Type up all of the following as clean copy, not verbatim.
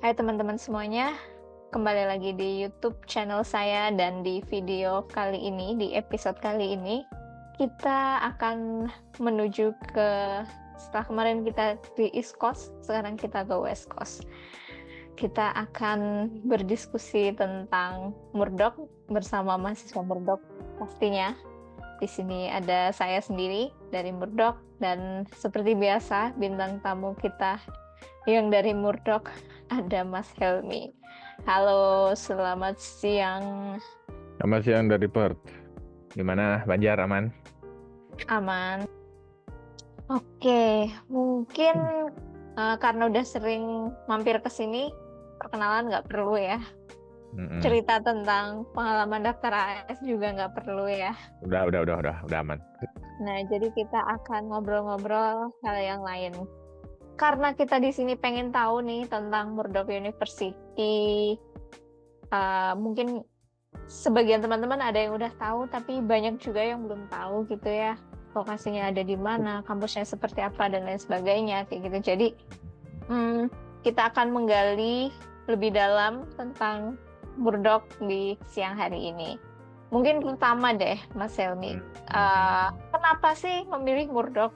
Hai teman-teman semuanya, kembali lagi di YouTube channel saya dan di video kali ini, di episode kali ini, kita akan menuju ke, setelah kemarin kita di East Coast, sekarang kita ke West Coast. Kita akan berdiskusi tentang Murdoch bersama mahasiswa Murdoch pastinya. Di sini ada saya sendiri dari Murdoch dan seperti biasa bintang tamu kita yang dari Murdoch ada Mas Helmi. Halo, selamat siang. Selamat siang dari Perth. Gimana, Banjar aman? Aman. Oke, mungkin karena udah sering mampir ke sini, perkenalan nggak perlu ya. Cerita tentang pengalaman daftar AS juga nggak perlu ya. Udah aman. Nah, jadi kita akan ngobrol-ngobrol hal yang lain. Karena kita di sini pengen tahu nih tentang Murdoch University. Mungkin sebagian teman-teman ada yang udah tahu, tapi banyak juga yang belum tahu gitu ya. Lokasinya ada di mana, kampusnya seperti apa, dan lain sebagainya kayak gitu. Jadi kita akan menggali lebih dalam tentang Murdoch di siang hari ini. Mungkin pertama deh, Mas Helmi. Kenapa sih memilih Murdoch?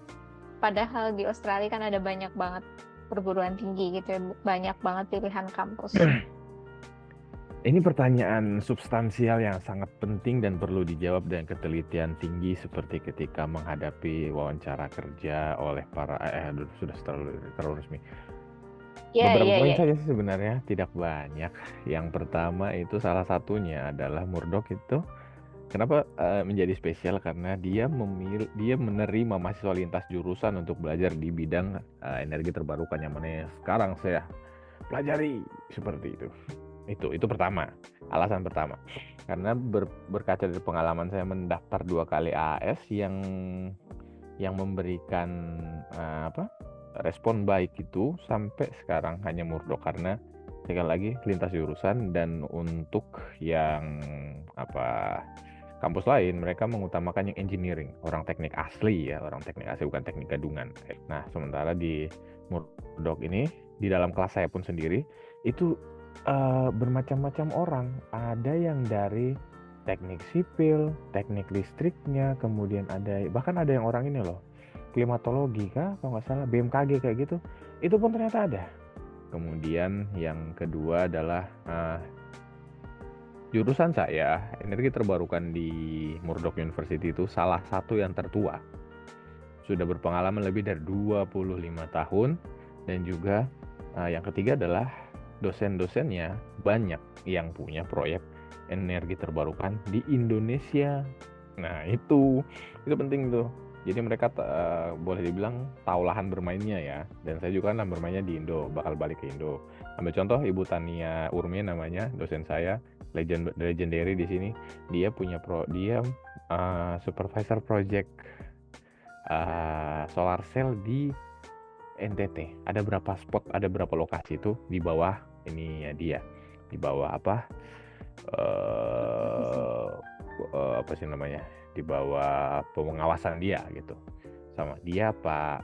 Padahal di Australia kan ada banyak banget perguruan tinggi gitu ya, banyak banget pilihan kampus. Ini pertanyaan substansial yang sangat penting dan perlu dijawab dengan ketelitian tinggi seperti ketika menghadapi wawancara kerja oleh para sudah terlalu resmi. Beberapa poin saja sih sebenarnya, tidak banyak. Yang pertama itu salah satunya adalah Murdoch itu kenapa menjadi spesial karena dia menerima mahasiswa lintas jurusan untuk belajar di bidang energi terbarukan yang mana sekarang saya pelajari seperti itu. Itu pertama, alasan pertama. Karena berkaca dari pengalaman saya mendaftar 2 kali AS yang memberikan respon baik itu sampai sekarang hanya Murdoch, karena sekali lagi lintas jurusan, dan untuk yang kampus lain mereka mengutamakan yang engineering, orang teknik asli bukan teknik gadungan. Nah, sementara di Murdoch ini, di dalam kelas saya pun sendiri itu bermacam-macam orang. Ada yang dari teknik sipil, teknik listriknya, kemudian bahkan ada yang orang ini loh, klimatologi kah kalau nggak salah, BMKG kayak gitu, itu pun ternyata ada. Kemudian yang kedua adalah jurusan saya, energi terbarukan di Murdoch University itu salah satu yang tertua. Sudah berpengalaman lebih dari 25 tahun. Dan juga yang ketiga adalah dosen-dosennya banyak yang punya proyek energi terbarukan di Indonesia. Nah, itu penting tuh. Jadi mereka boleh dibilang tahu lahan bermainnya ya. Dan saya juga kan bermainnya di Indo, bakal balik ke Indo. Ambil contoh Ibu Tania Urmi namanya, dosen saya, legendary di sini. Dia punya supervisor project solar cell di NTT. Ada berapa spot, ada berapa lokasi itu di bawah ini ya dia. Di bawah apa sih namanya? Di bawah pengawasan dia gitu. Sama dia Pak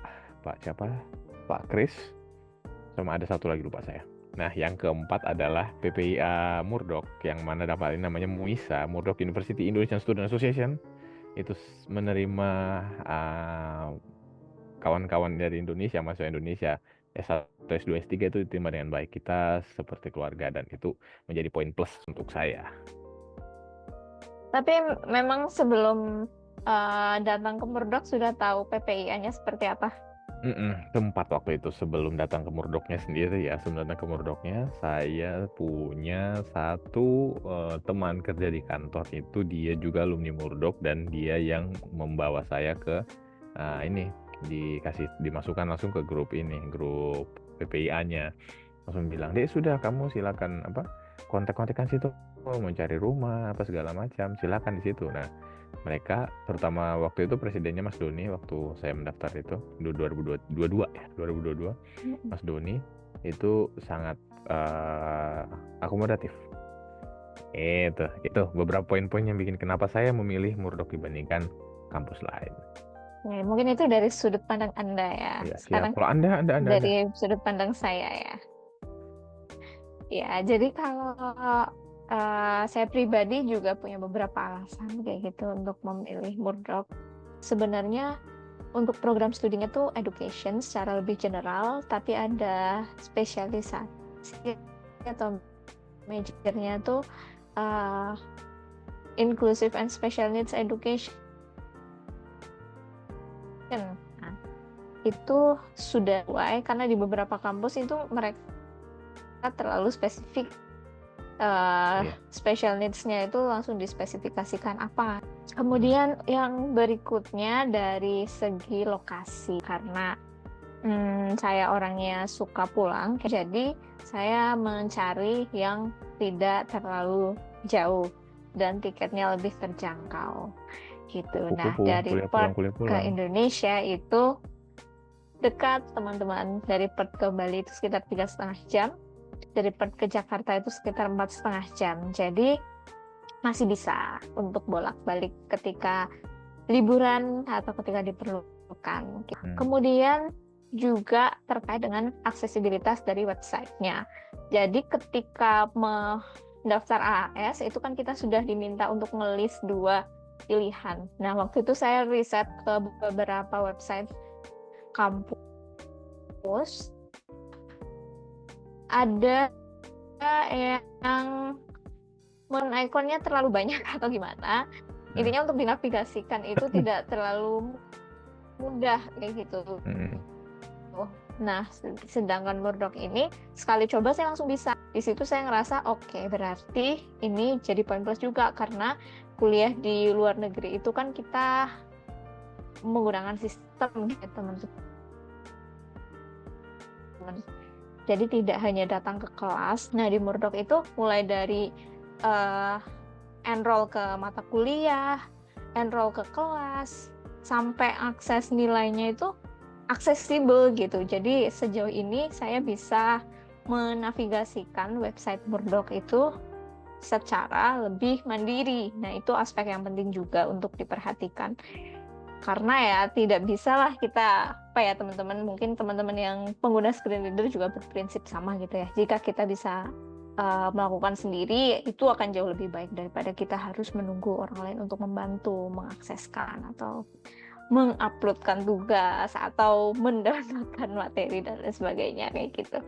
Chris, sama ada satu lagi lupa saya. Nah, yang keempat adalah PPIA Murdoch, yang mana dapat ini namanya MUISA, Murdoch University Indonesian Student Association. Itu menerima kawan-kawan dari Indonesia, mahasiswa Indonesia S1, S2, S3 itu diterima dengan baik. Kita seperti keluarga, dan itu menjadi poin plus untuk saya. Tapi memang sebelum datang ke Murdoch sudah tahu PPIA-nya seperti apa? Tempat waktu itu sebelum datang ke Murdoch-nya sendiri ya. Sebelum datang ke Murdoch-nya, saya punya satu teman kerja di kantor itu, dia juga alumni Murdoch, dan dia yang membawa saya ke dimasukkan langsung ke grup PPIA-nya. Langsung bilang, "Dek, sudah, kamu silakan kontak-kontakan situ, mau cari rumah apa segala macam, silakan di situ." Nah, mereka terutama waktu itu presidennya Mas Doni, waktu saya mendaftar itu 2022 Mas Doni itu sangat akomodatif. Itu beberapa poin-poin yang bikin kenapa saya memilih Murdoch dibandingkan kampus lain. Ya, mungkin itu dari sudut pandang Anda ya. Sekarang kalau Anda dari sudut pandang saya ya. Ya, jadi kalau saya pribadi juga punya beberapa alasan kayak gitu untuk memilih Murdoch. Sebenarnya untuk program studinya tuh education secara lebih general, tapi ada spesialisasi atau majornya tuh uh, inclusive and special needs education. Nah, itu sudah sesuai karena di beberapa kampus itu mereka terlalu spesifik. Iya. Special needs-nya itu langsung dispesifikasikan apa. Kemudian yang berikutnya dari segi lokasi, karena saya orangnya suka pulang, jadi saya mencari yang tidak terlalu jauh dan tiketnya lebih terjangkau gitu. Nah, Kupu-kupu, dari kuliah Perth ke pulang. Indonesia itu dekat, teman-teman. Dari Perth ke Bali itu sekitar 3,5 jam. Dari Perth ke Jakarta itu sekitar 4,5 jam. Jadi masih bisa untuk bolak-balik ketika liburan atau ketika diperlukan. Kemudian juga terkait dengan aksesibilitas dari websitenya. Jadi ketika mendaftar AAS itu kan kita sudah diminta untuk ngelis 2 pilihan. Nah, waktu itu saya riset ke beberapa website kampus. Ada yang ikonnya terlalu banyak atau gimana. Intinya untuk dinavigasikan itu tidak terlalu mudah kayak gitu. Nah, sedangkan Murdoch ini sekali coba saya langsung bisa. Di situ saya ngerasa oke, berarti ini jadi poin plus juga karena kuliah di luar negeri itu kan kita menggunakan sistem gitu, teman-teman. Jadi tidak hanya datang ke kelas. Nah, di Murdoch itu mulai dari enroll ke mata kuliah, enroll ke kelas, sampai akses nilainya itu aksesibel gitu. Jadi sejauh ini saya bisa menavigasikan website Murdoch itu secara lebih mandiri. Nah, itu aspek yang penting juga untuk diperhatikan. Karena ya tidak bisa lah kita, teman-teman, mungkin teman-teman yang pengguna screen reader juga berprinsip sama gitu ya. Jika kita bisa melakukan sendiri, itu akan jauh lebih baik daripada kita harus menunggu orang lain untuk membantu mengakseskan atau menguploadkan tugas atau mendownloadkan materi dan lain sebagainya kayak gitu.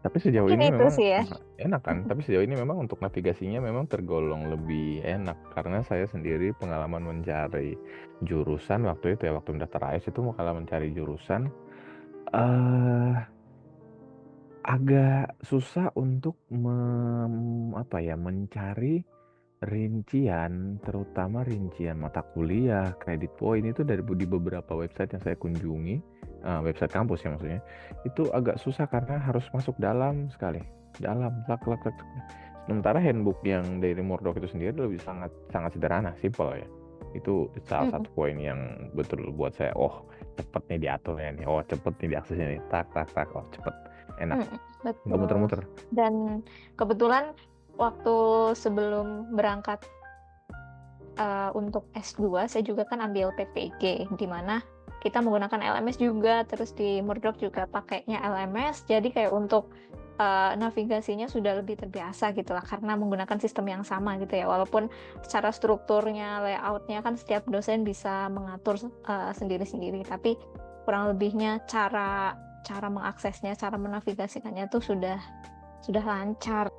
Tapi sejauh Mungkin ini itu memang sih ya. enak kan? Tapi sejauh ini memang untuk navigasinya memang tergolong lebih enak karena saya sendiri pengalaman mencari jurusan waktu itu ya, waktu mendaftar AS itu kalau mencari jurusan agak susah untuk mencari rincian, terutama rincian mata kuliah, kredit poin itu di beberapa website yang saya kunjungi, website kampus ya maksudnya, itu agak susah karena harus masuk dalam sekali, dalam. Sementara handbook yang dari Murdoch itu sendiri lebih sangat sederhana, simple ya. Itu salah satu poin yang betul buat saya, cepet nih diaturnya nih, cepet nih diaksesnya nih, tak, cepet, enak, nggak muter-muter. Dan kebetulan waktu sebelum berangkat untuk S2, saya juga kan ambil PPG, di mana kita menggunakan LMS juga, terus di Murdoch juga pakainya LMS, jadi kayak untuk navigasinya sudah lebih terbiasa gitu lah, karena menggunakan sistem yang sama gitu ya, walaupun secara strukturnya, layoutnya kan setiap dosen bisa mengatur sendiri-sendiri, tapi kurang lebihnya cara mengaksesnya, cara menavigasikannya tuh sudah lancar.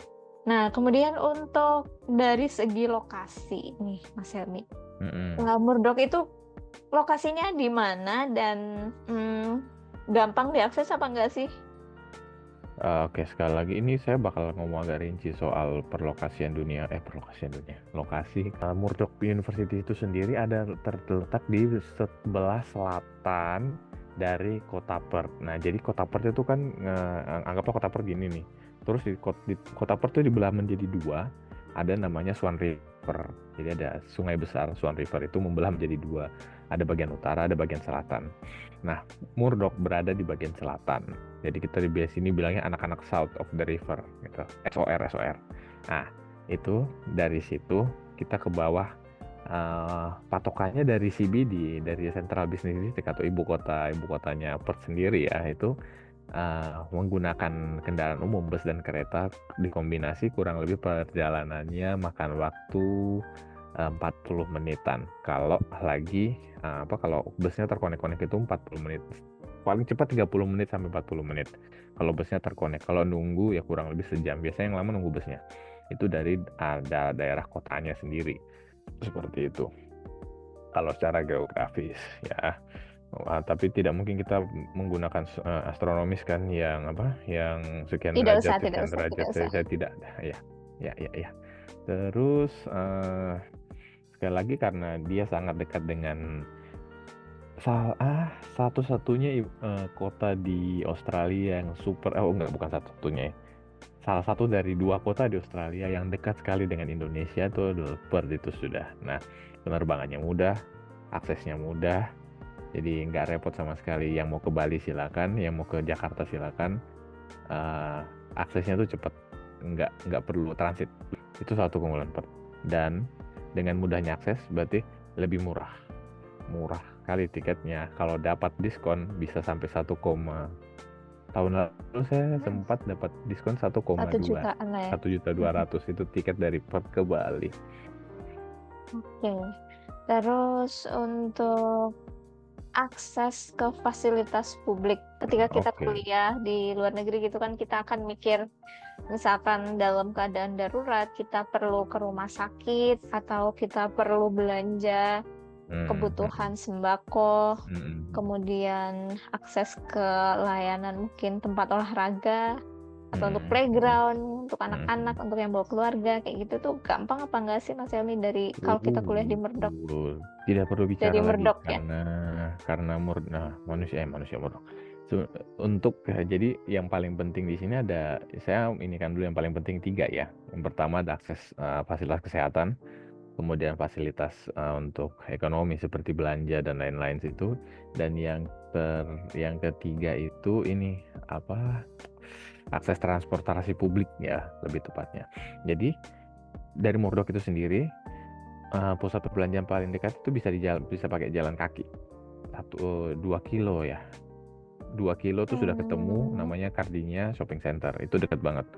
Nah, kemudian untuk dari segi lokasi nih, Mas Helmi, Murdoch itu lokasinya di mana dan gampang diakses apa enggak sih? Oke, sekali lagi ini saya bakal ngomong agak rinci soal lokasi Murdoch University itu sendiri ada terletak di sebelah selatan dari kota Perth. Nah, jadi kota Perth itu kan anggaplah kota Perth gini nih. Terus di kota Perth itu dibelah menjadi 2, ada namanya Swan River. Jadi ada sungai besar Swan River itu membelah menjadi 2. Ada bagian utara, ada bagian selatan. Nah, Murdoch berada di bagian selatan. Jadi kita di sini bilangnya anak-anak south of the river gitu. SOR. Nah, itu dari situ kita ke bawah, patokannya dari CBD, dari Central Business District atau ibu kotanya Perth sendiri ya, itu menggunakan kendaraan umum, bus dan kereta dikombinasi kurang lebih perjalanannya makan waktu 40 menitan. Kalau lagi kalau busnya terkonek-konek itu 40 menit. Paling cepat 30 menit sampai 40 menit. Kalau busnya terkonek, kalau nunggu ya kurang lebih sejam. Biasanya yang lama nunggu busnya. Itu dari ada daerah kotanya sendiri. Seperti itu. Kalau secara geografis ya. Tapi tidak mungkin kita menggunakan astronomis kan yang sekian Tidak derajat usah, tidak usah, tidak usah. saya tidak ya. Terus sekali lagi karena dia sangat dekat dengan satu-satunya kota di Australia yang bukan satu-satunya ya. Salah satu dari 2 kota di Australia yang dekat sekali dengan Indonesia itu adalah Perth itu sudah. Nah, penerbangannya mudah, aksesnya mudah, jadi nggak repot sama sekali. Yang mau ke Bali silakan, yang mau ke Jakarta silakan. Aksesnya tuh cepat, nggak perlu transit. Itu satu keunggulan Perth. Dan dengan mudahnya akses berarti lebih murah kali tiketnya. Kalau dapat diskon bisa sampai 1, tahun lalu saya sempat dapat diskon 1,2 jutaan lah ya. 1.200.000 itu tiket dari Perth ke Bali. Oke. Terus untuk akses ke fasilitas publik ketika kita kuliah di luar negeri gitu kan, kita akan mikir misalkan dalam keadaan darurat kita perlu ke rumah sakit atau kita perlu belanja kebutuhan sembako, kemudian akses ke layanan mungkin tempat olahraga atau untuk playground untuk anak-anak, untuk yang bawa keluarga kayak gitu tuh gampang apa enggak sih Mas Helmi dari kalau kita kuliah di Murdoch? Tidak perlu bicara Jadi lagi Murdoch, karena manusia Murdoch. Jadi yang paling penting di sini ada, saya ini kan dulu yang paling penting 3 ya. Yang pertama ada akses fasilitas kesehatan, kemudian fasilitas untuk ekonomi seperti belanja dan lain-lain situ, dan yang ketiga itu ini akses transportasi publik ya lebih tepatnya. Jadi dari Murdoch itu sendiri pusat perbelanjaan paling dekat itu bisa pakai jalan kaki 2 kilo ya. 2 kilo tuh sudah ketemu, namanya Kardinia Shopping Center. Itu dekat banget.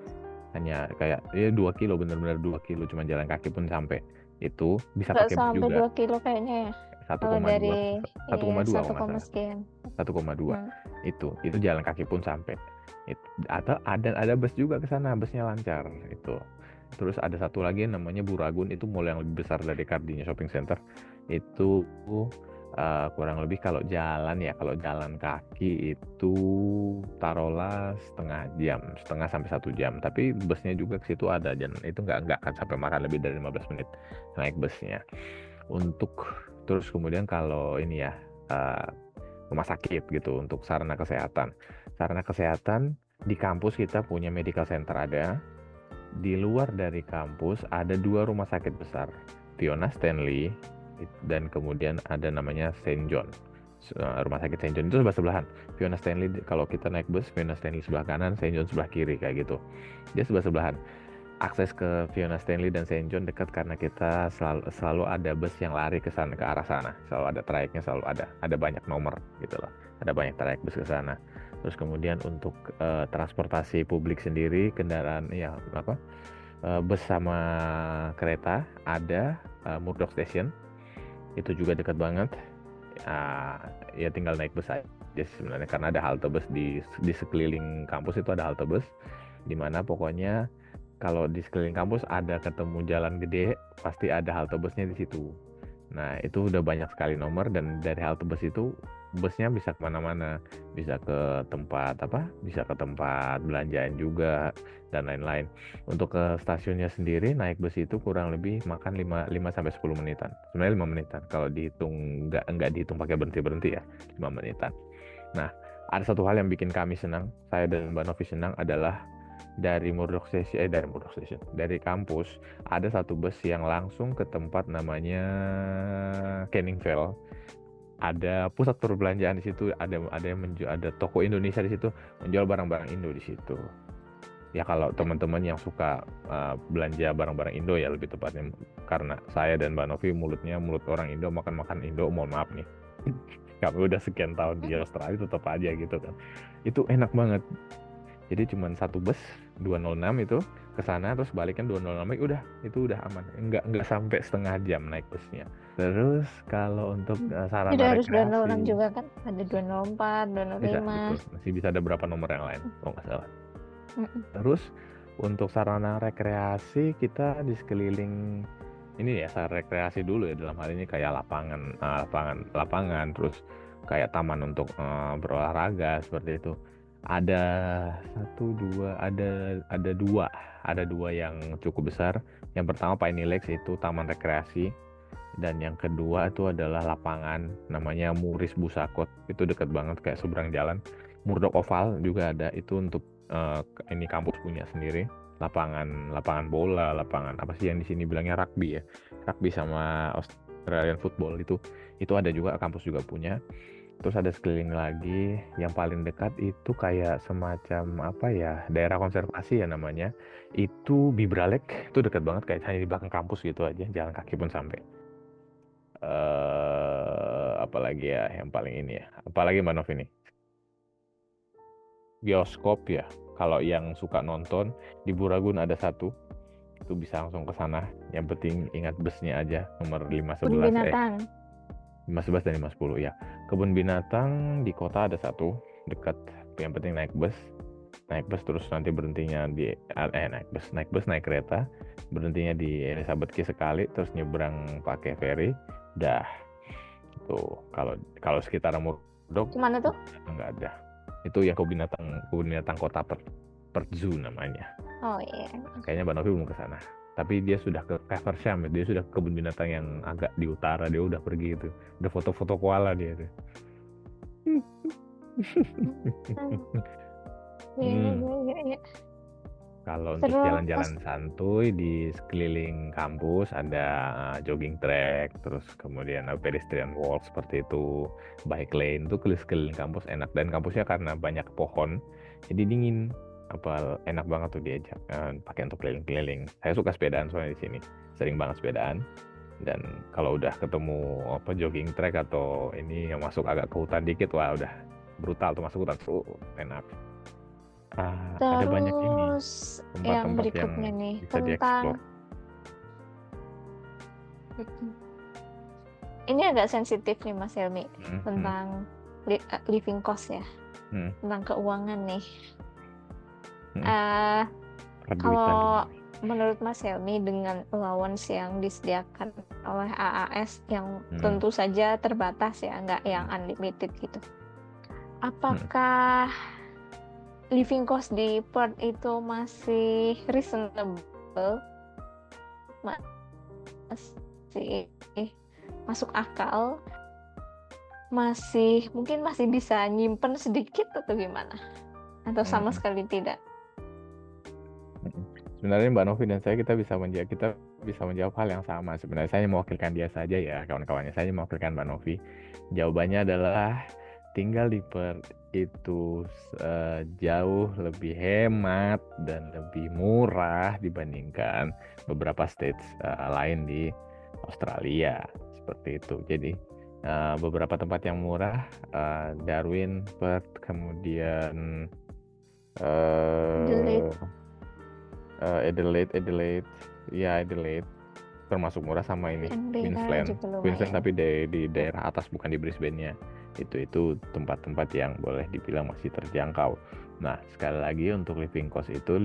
Hanya kayak 2 kilo, benar-benar 2 kilo, cuma jalan kaki pun sampai. Itu bisa pakai bus juga. 2 kilo kayaknya ya. 1,2 sekian. 1,2 itu jalan kaki pun sampai. Atau ada bus juga ke sana, busnya lancar itu. Terus ada satu lagi namanya Buragun, itu mall yang lebih besar dari Kardinia Shopping Center. Itu kurang lebih kalau jalan kaki itu taruhlah setengah sampai 1 jam. Tapi busnya juga ke situ ada, dan itu nggak akan sampai makan lebih dari 15 menit naik busnya. Terus kemudian kalau ini ya rumah sakit gitu, untuk sarana kesehatan di kampus kita punya medical center ada. Di luar dari kampus ada 2 rumah sakit besar, Fiona Stanley dan kemudian ada namanya St. John. Rumah sakit St. John itu sebelah-sebelahan. Fiona Stanley kalau kita naik bus, Fiona Stanley sebelah kanan, St. John sebelah kiri kayak gitu. Dia sebelah-sebelahan. Akses ke Fiona Stanley dan St. John dekat karena kita selalu ada bus yang lari ke sana, ke arah sana. Selalu ada trayeknya, selalu ada banyak nomor gitu loh. Ada banyak trayek bus ke sana. Terus kemudian untuk transportasi publik sendiri, kendaraan bus sama kereta ada Murdoch Station. Itu juga dekat banget. Ya tinggal naik bus aja sebenarnya, karena ada halte bus di sekeliling kampus. Itu ada halte bus di mana pokoknya kalau di sekeliling kampus ada ketemu jalan gede, pasti ada halte busnya di situ. Nah itu udah banyak sekali nomor, dan dari halte bus itu busnya bisa kemana-mana, bisa ke tempat belanjaan juga dan lain-lain. Untuk ke stasiunnya sendiri naik bus itu kurang lebih makan 5 sampai 10 menitan. Sebenarnya 5 menitan kalau dihitung, nggak dihitung pakai berhenti ya, 5 menitan. Nah, ada satu hal yang bikin kami senang, saya dan Mbak Novi senang, adalah dari dari kampus ada satu bus yang langsung ke tempat namanya Canning Vale. Ada pusat perbelanjaan di situ, ada yang ada toko Indonesia di situ, menjual barang-barang Indo di situ. Ya kalau teman-teman yang suka belanja barang-barang Indo ya lebih tepatnya, karena saya dan Mbak Novi mulut orang Indo, makan Indo, mohon maaf nih. Kami udah sekian tahun di Australia tetap aja gitu kan. Itu enak banget. Jadi cuma satu bus 206 itu ke sana terus balikan 206 lagi, udah itu udah aman. Enggak sampai setengah jam naik busnya. Terus kalau untuk sarana Tidak harus 206 rekreasi juga kan? Ada 204, bisa, 205. betul. Masih bisa ada beberapa nomor yang lain kalau nggak salah. Mm-mm. Terus untuk sarana rekreasi kita di sekeliling ini ya, sarana rekreasi dulu ya, dalam hal ini kayak lapangan, terus kayak taman untuk berolahraga seperti itu. Ada dua yang cukup besar. Yang pertama Piney Lakes, itu taman rekreasi, dan yang kedua itu adalah lapangan namanya Muris Busakot. Itu dekat banget kayak seberang jalan. Murdoch Oval juga ada, itu untuk ini kampus punya sendiri. Lapangan bola, lapangan apa sih yang di sini bilangnya rugby ya. Rugby sama Australian football itu ada juga, kampus juga punya. Terus ada sekeliling lagi yang paling dekat itu kayak semacam apa ya, daerah konservasi ya namanya. Itu Bibralek, itu dekat banget kayak hanya di belakang kampus gitu aja, jalan kaki pun sampai. Apalagi ya yang paling ini ya. Apalagi Mbak Nov ini? Bioskop ya. Kalau yang suka nonton di Buragun ada satu. Itu bisa langsung ke sana. Yang penting ingat busnya aja, nomor 511 Kebun binatang. 511 dan 510 ya. Kebun binatang di kota ada satu dekat. Yang penting naik bus terus nanti berhentinya di naik kereta, berhentinya di Elizabeth Key sekali, terus nyebrang pakai ferry. Dah. Tuh, kalau sekitar Murdoch Kemana tuh? nggak ada. Itu yang kebun binatang kota Perth Zoo namanya. Oh iya. Kayaknya Mbak Novi belum ke sana. Tapi dia sudah ke Caversham, dia sudah ke kebun binatang yang agak di utara, dia udah pergi itu. Udah foto-foto koala dia tuh. Iya. Kalau untuk jalan-jalan santuy di sekeliling kampus ada jogging track, terus kemudian pedestrian walk seperti itu, bike lane, itu sekeliling kampus enak, dan kampusnya karena banyak pohon jadi dingin, enak banget tuh diajak pakai untuk keliling-keliling. Saya suka sepedaan soalnya di sini, sering banget sepedaan. Dan kalau udah ketemu jogging track atau ini yang masuk agak ke hutan dikit, wah udah brutal tuh masuk hutan, enak. Ada banyak ini tempat-tempat yang berikutnya yang nih bisa dieksplor. Ini agak sensitif nih Mas Helmi, tentang living cost ya, tentang keuangan nih. Kalau menurut Mas Helmi, dengan allowance yang disediakan oleh AAS yang tentu saja terbatas ya, nggak yang unlimited gitu, apakah living cost di Perth itu masih reasonable, masih masuk akal, mungkin masih bisa nyimpen sedikit atau gimana, atau sama sekali tidak? Sebenarnya Mbak Novi dan saya kita bisa menjawab hal yang sama. Sebenarnya saya mewakilkan dia saja ya, kawan-kawannya. Saya mewakilkan Mbak Novi. Jawabannya adalah tinggal di Perth itu jauh lebih hemat dan lebih murah dibandingkan beberapa states lain di Australia, seperti itu. Jadi beberapa tempat yang murah, Darwin, Perth, kemudian Adelaide termasuk murah, sama ini Queensland tapi di daerah atas, bukan di Brisbane-nya. Itu tempat-tempat yang boleh dibilang masih terjangkau. Nah, sekali lagi untuk living cost itu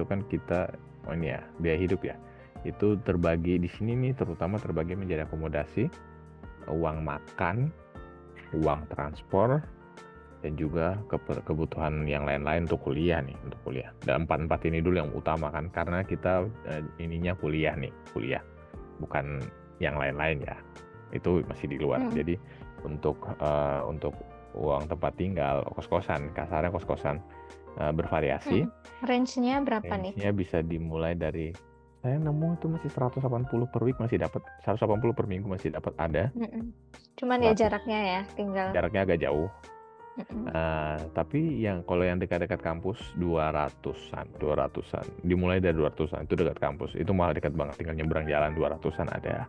kan kita biaya hidup ya, itu terbagi di sini nih, terutama terbagi menjadi akomodasi, uang makan, uang transport, dan juga kebutuhan yang lain-lain untuk kuliah. Dan empat ini dulu yang utama kan, karena kita ininya kuliah, bukan yang lain-lain ya, itu masih di luar. Jadi untuk uang tempat tinggal, kos-kosan, kasarnya kos-kosan bervariasi. Range-nya berapa nih? Range-nya bisa dimulai dari, saya nemu itu masih 180 per week masih dapat, 180 per minggu masih dapat ada. Cuman ya jaraknya ya, jaraknya agak jauh. Tapi kalau yang dekat-dekat kampus 200-an, dimulai dari 200-an, itu dekat kampus, itu malah dekat banget, tinggal nyebrang jalan 200-an ada.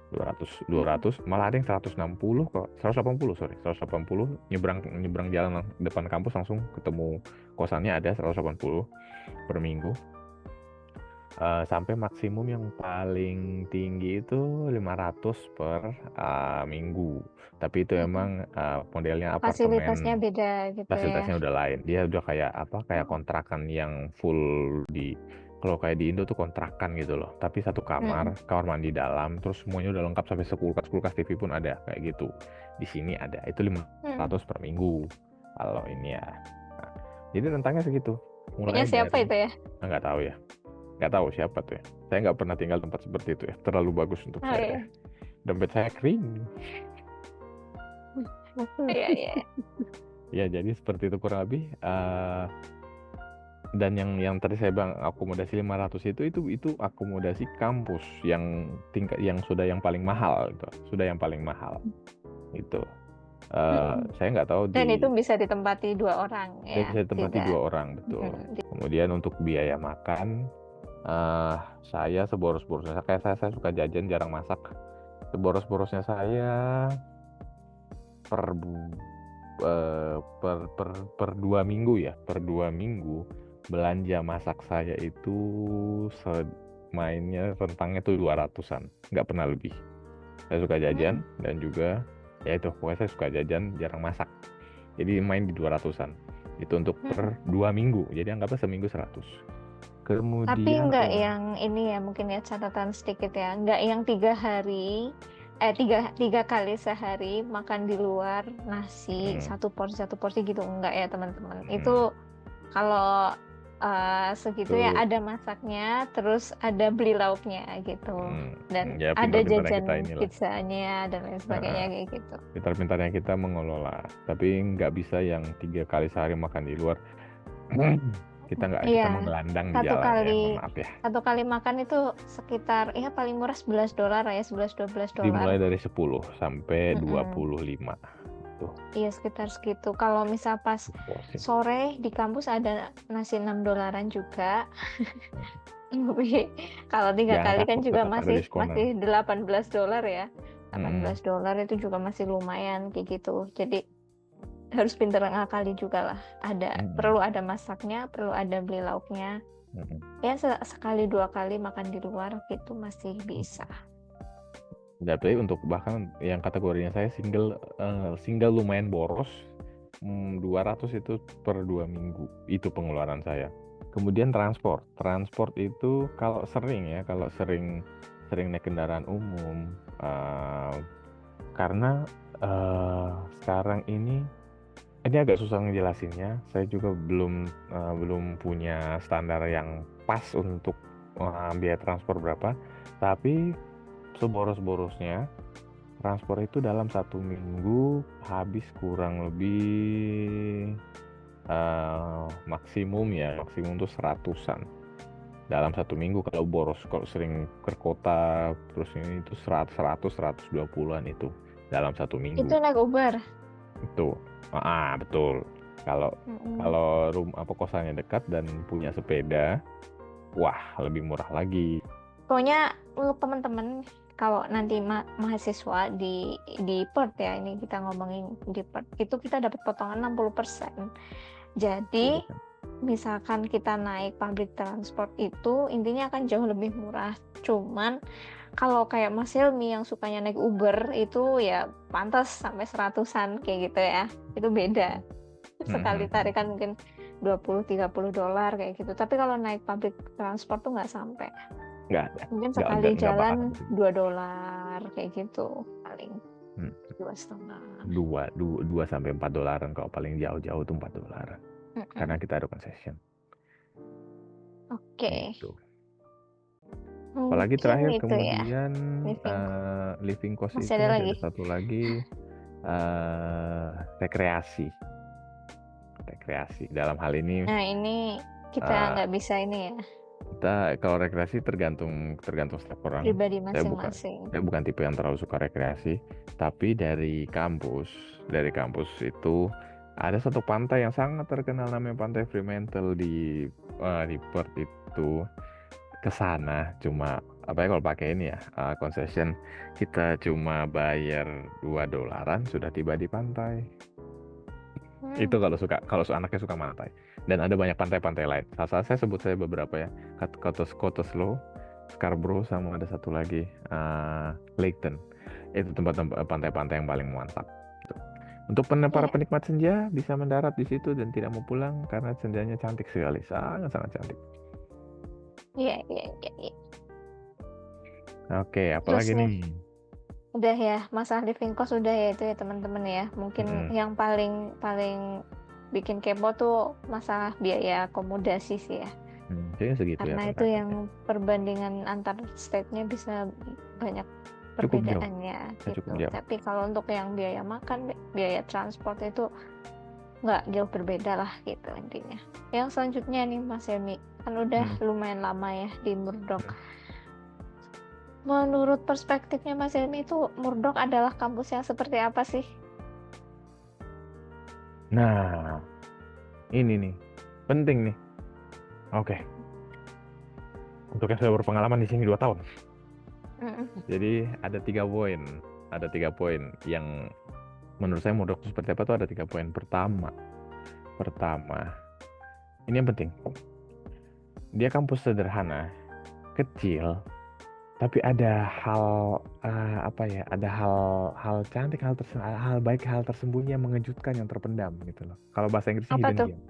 200 malah ada yang 160 kok, 180 nyebrang jalan depan kampus langsung ketemu kosannya, ada 180 per minggu. Sampai maksimum yang paling tinggi itu 500 per minggu, tapi itu emang modelnya Fasilitasnya apartemen, beda gitu ya. fasilitasnya udah lain, dia udah kayak kontrakan yang full kalau kayak di Indo tuh kontrakan gitu loh, tapi satu kamar mandi dalam, terus semuanya udah lengkap sampai kulkas TV pun ada kayak gitu. Di sini ada, itu 500 per minggu kalau ini ya. Nah, jadi rentangnya segitu. Punya siapa itu ya? Nggak tahu ya, nggak tahu siapa tuh ya. Saya nggak pernah tinggal tempat seperti itu ya, terlalu bagus untuk saya. Iya. Dompet saya kering. Iya. Ya jadi seperti itu kurang lebih. Dan yang tadi saya bilang akomodasi 500 itu akomodasi kampus yang tingkat yang sudah yang paling mahal gitu. Itu. Saya nggak tahu Dan itu bisa ditempati 2 orang ya. Bisa ditempati 2 orang, betul. Kemudian untuk biaya makan, saya seboros-borosnya, kayak saya suka jajan, jarang masak. Seboros-borosnya saya per 2 minggu ya, per 2 minggu belanja masak saya itu mainnya rentangnya tuh 200-an, nggak pernah lebih. Saya suka jajan dan juga ya itu, pokoknya saya suka jajan, jarang masak. Jadi main di 200-an. Itu untuk per 2 minggu. Jadi anggapnya seminggu 100. Kemudian tapi nggak yang ini ya, mungkin ya catatan sedikit ya, nggak yang 3 kali sehari makan di luar nasi satu porsi gitu, enggak ya teman-teman. Itu kalau segitu ya, ada masaknya, terus ada beli lauknya gitu, dan ya, ada jajan kita pizzanya dan lain sebagainya kayak gitu. Pintar-pintarnya kita mengelola, tapi nggak bisa yang 3 kali sehari makan di luar. Kita menggelandang di jalan ya, maaf ya. Satu kali makan itu sekitar ya paling murah $11 ya, $11-12. Dimulai dari 10 sampai 25 tuh. Iya, sekitar segitu. Kalau misal pas sore di kampus ada nasi $6 juga. Tapi kalau 3 kali kan juga masih $18 ya. $18 itu juga masih lumayan kayak gitu. Jadi harus pintar ngakali juga lah. Perlu ada masaknya, perlu ada beli lauknya. Ya sekali 2 kali makan di luar gitu masih bisa. Tapi untuk bahkan yang kategorinya saya single lumayan boros, 200 itu per 2 minggu itu pengeluaran saya. Kemudian transport itu kalau sering naik kendaraan umum, karena sekarang ini agak susah ngejelasinnya. Saya juga belum punya standar yang pas untuk biaya transport berapa, tapi seboros-borosnya transport itu dalam 1 minggu habis kurang lebih maksimum tuh 100-an dalam 1 minggu kalau boros. Kalau sering ke kota terus ini itu 120-an itu dalam 1 minggu. Itu naik Uber? Itu betul. Kalau kosannya dekat dan punya sepeda, wah lebih murah lagi. Pokoknya untuk teman-teman, kalau nanti mahasiswa di Perth ya, ini kita ngomongin di Perth, itu kita dapat potongan 60%. Jadi misalkan kita naik public transport itu intinya akan jauh lebih murah. Cuman kalau kayak Mas Helmi yang sukanya naik Uber itu ya pantas sampai 100-an kayak gitu ya. Itu beda. Sekali tarikan mungkin $20-30 kayak gitu. Tapi kalau naik public transport tuh nggak sampai. Mungkin sekali jalan $2 kayak gitu paling. 2,5. 2 sampai $4 kalau paling jauh-jauh tuh $4. Karena kita ada concession. Oke. Gitu. Apalagi terakhir kemudian living cost itu ada satu lagi, rekreasi dalam hal ini. Nah ini kita nggak bisa ini ya. Kita kalau rekreasi tergantung setiap orang. Pribadi masing-masing. Saya bukan tipe yang terlalu suka rekreasi, tapi dari kampus itu ada satu pantai yang sangat terkenal namanya Pantai Fremantle di Perth itu. ke sana cuma apa ya, kalau pakai ini ya concession, kita cuma bayar $2 sudah tiba di pantai. Itu Hmm. kalau anaknya suka pantai. Dan ada banyak pantai-pantai lain. Saya sebut saya beberapa ya. Cottesloe, Scarborough, sama ada satu lagi Laketon. Itu tempat-tempat pantai-pantai yang paling mantap. Gitu. Untuk para Iya, penikmat senja bisa mendarat di situ dan tidak mau pulang karena senjanya cantik sekali, sangat-sangat cantik. iya, iya, iya, iya. Oke, Terus apalagi nih, nih? udah ya, masalah living cost udah ya itu ya teman-teman ya. Mungkin Mm-mm. yang paling paling bikin kepo tuh masalah biaya akomodasi sih ya. Kayaknya segitu ya Karena itu yang pertanyaannya. perbandingan antar state-nya bisa banyak Cukup jauh, perbedaannya cukup gitu. jauh. Tapi kalau untuk yang biaya makan, biaya transport itu nggak jauh berbeda lah gitu intinya. Yang selanjutnya nih Mas Yemi, kan udah Mm. lumayan lama ya di Murdoch. Mm. Menurut perspektifnya Mas Yemi itu Murdoch adalah kampus yang seperti apa sih? Nah, ini nih penting nih. Oke, untuk yang sudah berpengalaman di sini 2 tahun. Mm-mm. Jadi ada 3 poin. Ada 3 poin yang menurut saya Murdoch itu seperti apa tuh, ada 3 poin. Pertama, ini yang penting. Dia kampus sederhana, kecil, tapi ada hal apa ya? Ada hal cantik, hal baik, hal tersembunyi yang mengejutkan yang terpendam gitu loh. Kalau bahasa Inggrisnya Apa hidden tuh? gem.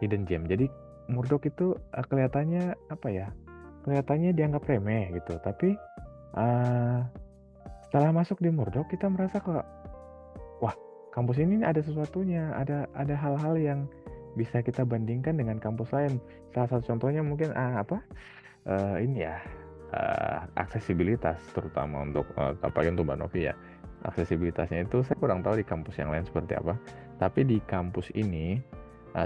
Hidden gem. Jadi Murdoch itu kelihatannya apa ya? Kelihatannya dianggap remeh gitu, tapi uh, setelah masuk di Murdoch kita merasa kok, wah, kampus ini ada sesuatunya, ada hal-hal yang bisa kita bandingkan dengan kampus lain. Salah satu contohnya mungkin ini ya, aksesibilitas, terutama untuk apalagi untuk Mbak Novi ya. Aksesibilitasnya itu saya kurang tahu di kampus yang lain seperti apa, tapi di kampus ini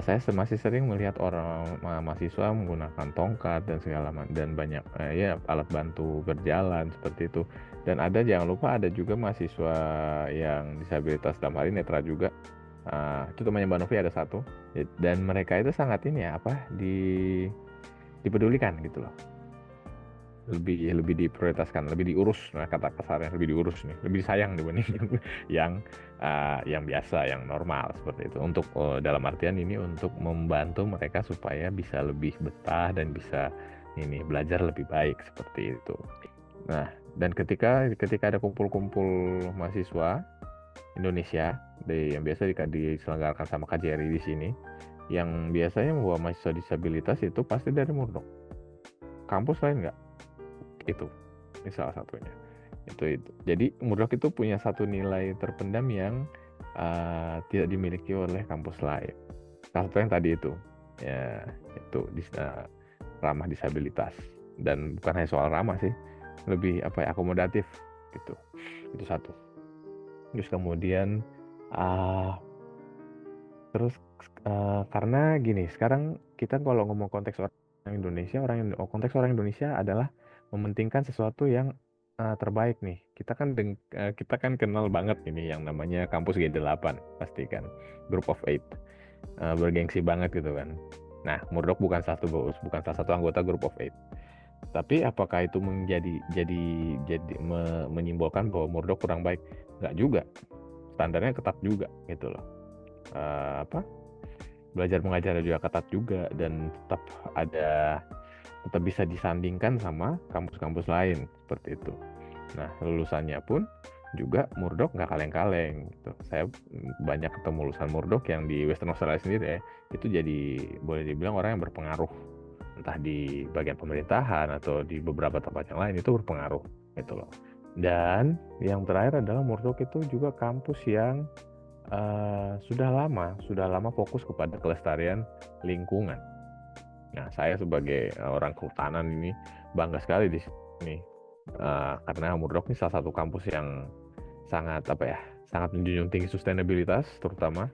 saya masih sering melihat orang mahasiswa menggunakan tongkat dan segala dan banyak ya alat bantu berjalan seperti itu. Dan jangan lupa ada juga mahasiswa yang disabilitas, dalam hal ini netra juga. Itu temannya Mbak Novi ada satu, dan mereka itu sangat ini ya apa dipedulikan gitu loh, lebih diprioritaskan, lebih diurus. Nah, kata kasarnya lebih diurus nih, lebih sayang dibanding yang biasa, yang normal seperti itu. Untuk dalam artian ini untuk membantu mereka supaya bisa lebih betah dan bisa ini belajar lebih baik seperti itu. Nah, dan ketika ada kumpul-kumpul mahasiswa Indonesia yang biasa diselenggarakan sama KJRI di sini, yang biasanya membawa mahasiswa disabilitas itu pasti dari Murdoch. Kampus lain nggak? Itu ini salah satunya. Itu jadi Murdoch itu punya satu nilai terpendam yang tidak dimiliki oleh kampus lain. Salah satu yang tadi itu ya, itu ramah disabilitas, dan bukan hanya soal ramah sih, lebih apa ya, akomodatif gitu. Itu satu. Terus kemudian karena gini, sekarang kita kalau ngomong konteks orang Indonesia adalah mementingkan sesuatu yang terbaik nih. Kita kan kenal banget ini yang namanya kampus G8, pasti kan, Group of Eight, bergengsi banget gitu kan. Nah, Murdoch bukan salah satu anggota Group of Eight. Tapi apakah itu menyimbolkan bahwa Murdoch kurang baik? Nggak juga. Standarnya ketat juga gitu loh. Belajar mengajarnya juga ketat juga, dan tetap bisa disandingkan sama kampus-kampus lain seperti itu. Nah, lulusannya pun juga Murdoch nggak kaleng-kaleng gitu. Saya banyak ketemu lulusan Murdoch yang di Western Australia sendiri ya, itu jadi boleh dibilang orang yang berpengaruh, entah di bagian pemerintahan atau di beberapa tempat yang lain, itu berpengaruh gitu loh. Dan yang terakhir adalah Murdoch itu juga kampus yang sudah lama fokus kepada kelestarian lingkungan. Nah, saya sebagai orang kehutanan ini bangga sekali di sini, karena Murdoch ini salah satu kampus yang sangat menjunjung tinggi sustainabilitas, terutama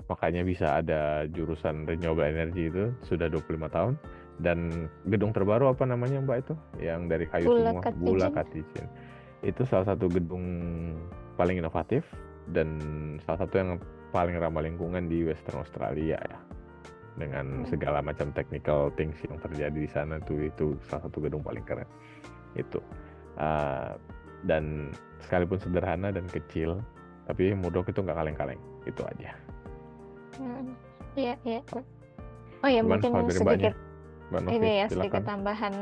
makanya bisa ada jurusan renewable energy itu sudah 25 tahun. Dan gedung terbaru apa namanya Mbak itu, yang dari kayu Bula semua, Bula Katijin. Katijin, itu salah satu gedung paling inovatif dan salah satu yang paling ramah lingkungan di Western Australia ya. dengan segala macam technical things yang terjadi di sana itu salah satu gedung paling keren itu. Dan sekalipun sederhana dan kecil, tapi Murdok itu nggak kaleng-kaleng, itu aja. Iya, iya. Oh ya, Gimana mungkin kalau dari sedikit Mbak Novi, ini ya, silakan. sedikit tambahan